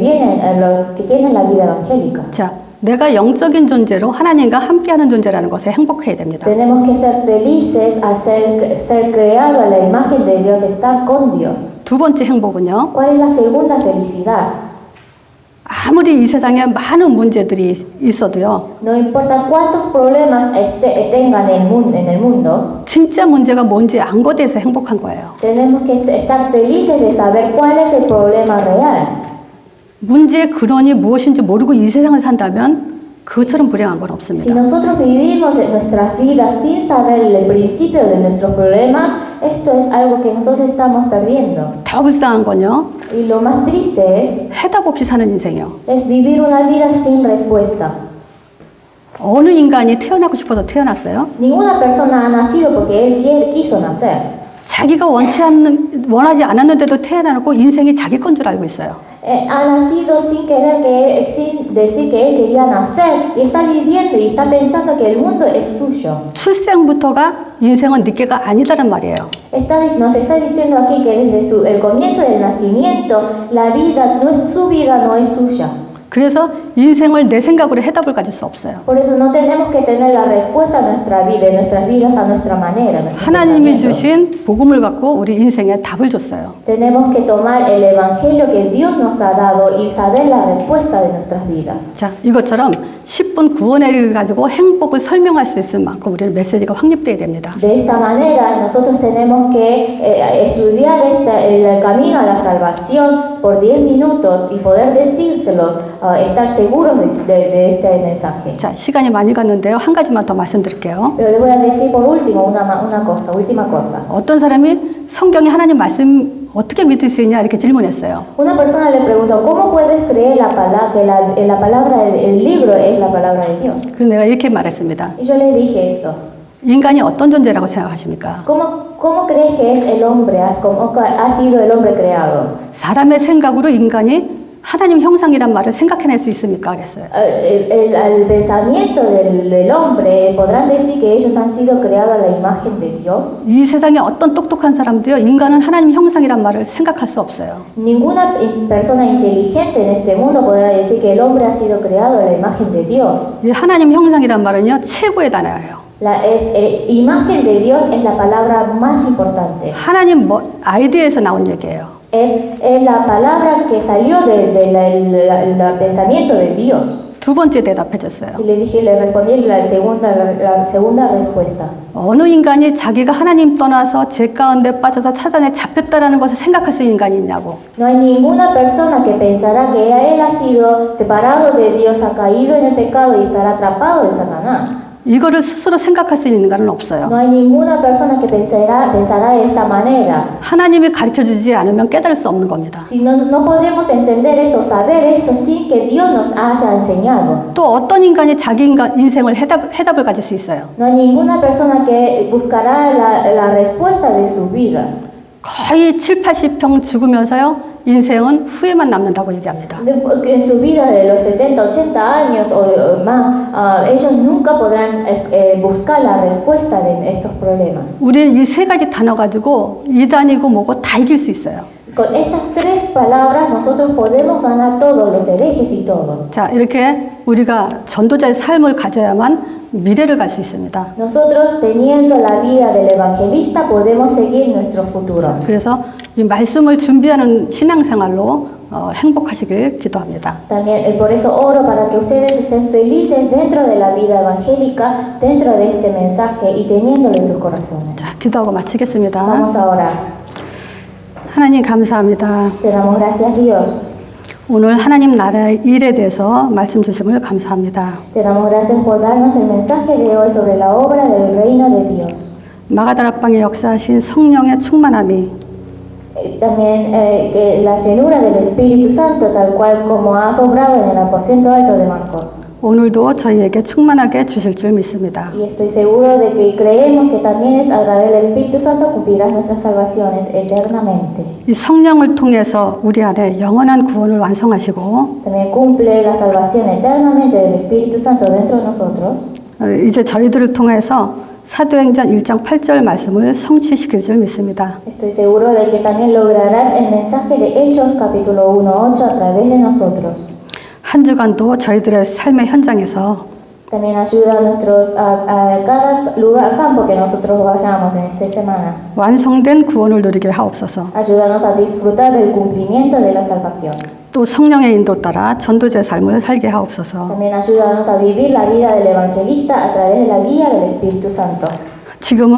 tienen la vida evangélica. 자, 내가 영적인 존재로 하나님과 함께하는 존재라는 것에 행복해야 됩니다. Tenemos que ser felices a ser creados a la imagen de Dios, estar con Dios. 두 번째 행복은요. ¿Cuál es la segunda felicidad? 아무리 이 세상에 많은 문제들이 있어도요. No importa cuántos problemas tengan en el mundo, 진짜 문제가 뭔지 안 것에 대해서 행복한 거예요. tenemos que estar felices de saber cuál es el problema real. 문제의 근원이 무엇인지 모르고 이 세상을 산다면 그것처럼 불행한 건 Si 없습니다. nosotros vivimos en nuestras vidas sin saber el principio de nuestros problemas, esto es algo que nosotros estamos perdiendo. 더 불쌍한 건요. Y lo más triste 해답 없이 사는 인생이요. es vivir una vida sin respuesta. 어느 인간이 태어나고 싶어서 태어났어요? Ninguna persona ha nacido porque él quiso nacer. 자기가 원하지 않았는데도 태어나고 인생이 자기 건 줄 알고 있어요. Ha nacido sin querer, sin decir que él quería nacer, y está viviendo y está pensando que el mundo es suyo. 출생부터가 인생은 네 개가 아니다는 말이에요. Nos está diciendo aquí que desde el comienzo del nacimiento, la vida su vida no es suya. 그래서 인생을 내 생각으로 해답을 가질 수 없어요. Por eso no tenemos que tener la respuesta a nuestra vida, de nuestras vidas a nuestra manera. 하나님이 주신 복음을 갖고 우리 인생에 답을 줬어요. Tenemos que tomar el evangelio que Dios nos ha dado y saber la respuesta de nuestras vidas. 자, 이것처럼 10분 구원회를 가지고 행복을 설명할 수 있을 만큼 우리는 메시지가 확립돼야 됩니다. De esta manera, nosotros tenemos que estudiar el camino a la salvación por 10 minutos y poder decírselos, estar seguros de este mensaje. 자, 시간이 많이 갔는데요. 한 가지만 더 말씀드릴게요. Pero les voy a decir por último última cosa. 어떤 사람이 성경에 하나님 말씀 어떻게 믿을 수 있냐 이렇게 질문했어요. Una persona le preguntó, ¿cómo puedes creer que la palabra del libro es la palabra de Dios? 그래서 내가 이렇게 말했습니다. Y yo le dije esto. 인간이 어떤 존재라고 생각하십니까? ¿Cómo crees que es el hombre? ¿Cómo ha sido el hombre creado? 사람의 생각으로 인간이 하나님 형상이란 말을 생각해낼 수 있습니까? 그랬어요. Al pensamiento del hombre, ¿podrán decir que ellos han sido creados a la imagen de Dios? 이 세상에 어떤 똑똑한 사람도요, 인간은 하나님 형상이란 말을 생각할 수 없어요. Ninguna persona inteligente en este mundo podrá decir que el hombre ha sido creado a la imagen de Dios. 이 하나님 형상이란 말은요, 최고의 단어예요. Imagen de Dios es la palabra más importante. 하나님 아이디어에서 나온 얘기예요. Es la palabra que salió del pensamiento de Dios. 두 번째 대답해 줬어요. Y le respondí la segunda respuesta. 어느 인간이 자기가 하나님 떠나서 죄 가운데 빠져서 사단에 잡혔다라는 것을 생각할 수 있는 인간이 있냐고. No hay ninguna persona que pensará que él ha sido separado de Dios, ha caído en el pecado y estará atrapado de Satanás. 이거를 스스로 생각할 수 있는 가는 없어요. No hay ninguna persona que pensará de esta manera. 하나님이 가르쳐주지 않으면 깨달을 수 없는 겁니다. Si no podemos entender esto, saber esto sin que Dios nos haya enseñado. 또 어떤 인간이 자기 인생을 해답을 가질 수 있어요. No hay ninguna persona que buscará la respuesta de sus vidas. 거의 7, 80평 죽으면서요. 인생은 후회만 남는다고 얘기합니다. En su vida de los 70, 80 años o más, ellos nunca podrán buscar la respuesta de estos problemas. 우리는 이 세 가지 단어 가지고 이단이고 뭐고 다 이길 수 있어요. Con estas tres palabras nosotros podemos ganar todos los herejes y todo. 자, 이렇게 우리가 전도자의 삶을 가져야만 미래를 갈 수 있습니다. Nosotros teniendo la vida del evangelista podemos seguir nuestro futuro. 그래서 이 말씀을 준비하는 신앙생활로 행복하시길 기도합니다. También por eso oro para que ustedes estén felices dentro de la vida evangélica, dentro de este mensaje y teniéndolo en sus corazones. 자, 기도하고 마치겠습니다. Vamos a orar. 하나님 감사합니다. Te damos gracias, Dios. 오늘 하나님 나라의 일에 대해서 말씀 주심을 감사합니다. Te damos gracias por darnos el mensaje de hoy sobre la obra del reino de Dios. 마가다락방에 역사하신 성령의 충만함이 También que la llenura del Espíritu Santo, tal cual como ha sobrado en el aposento alto de Marcos. 오늘도 저희에게 충만하게 주실 줄 믿습니다. Y estoy seguro de que creemos que también a través del Espíritu Santo cumplirás nuestras salvaciones eternamente. 이 성령을 통해서 우리 안에 영원한 구원을 완성하시고 También cumple la salvación eternamente del Espíritu Santo dentro de nosotros. 이제 저희들을 통해서 사도행전 1장 8절 말씀을 성취시킬 줄 믿습니다. Estoy seguro de que también lograrás el mensaje de Hechos capítulo 1:8 a través de nosotros. 한 주간도 저희들의 삶의 현장에서 También ayuda a cada lugar, campo que nosotros vayamos en esta semana. 완성된 구원을 누리게 하옵소서. Ayúdanos a disfrutar del cumplimiento de la salvación. 또 성령의 인도 따라 전도자의 삶을 살게 하옵소서. También ayúdanos a vivir la vida del evangelista a través de la guía del Espíritu Santo. 지금은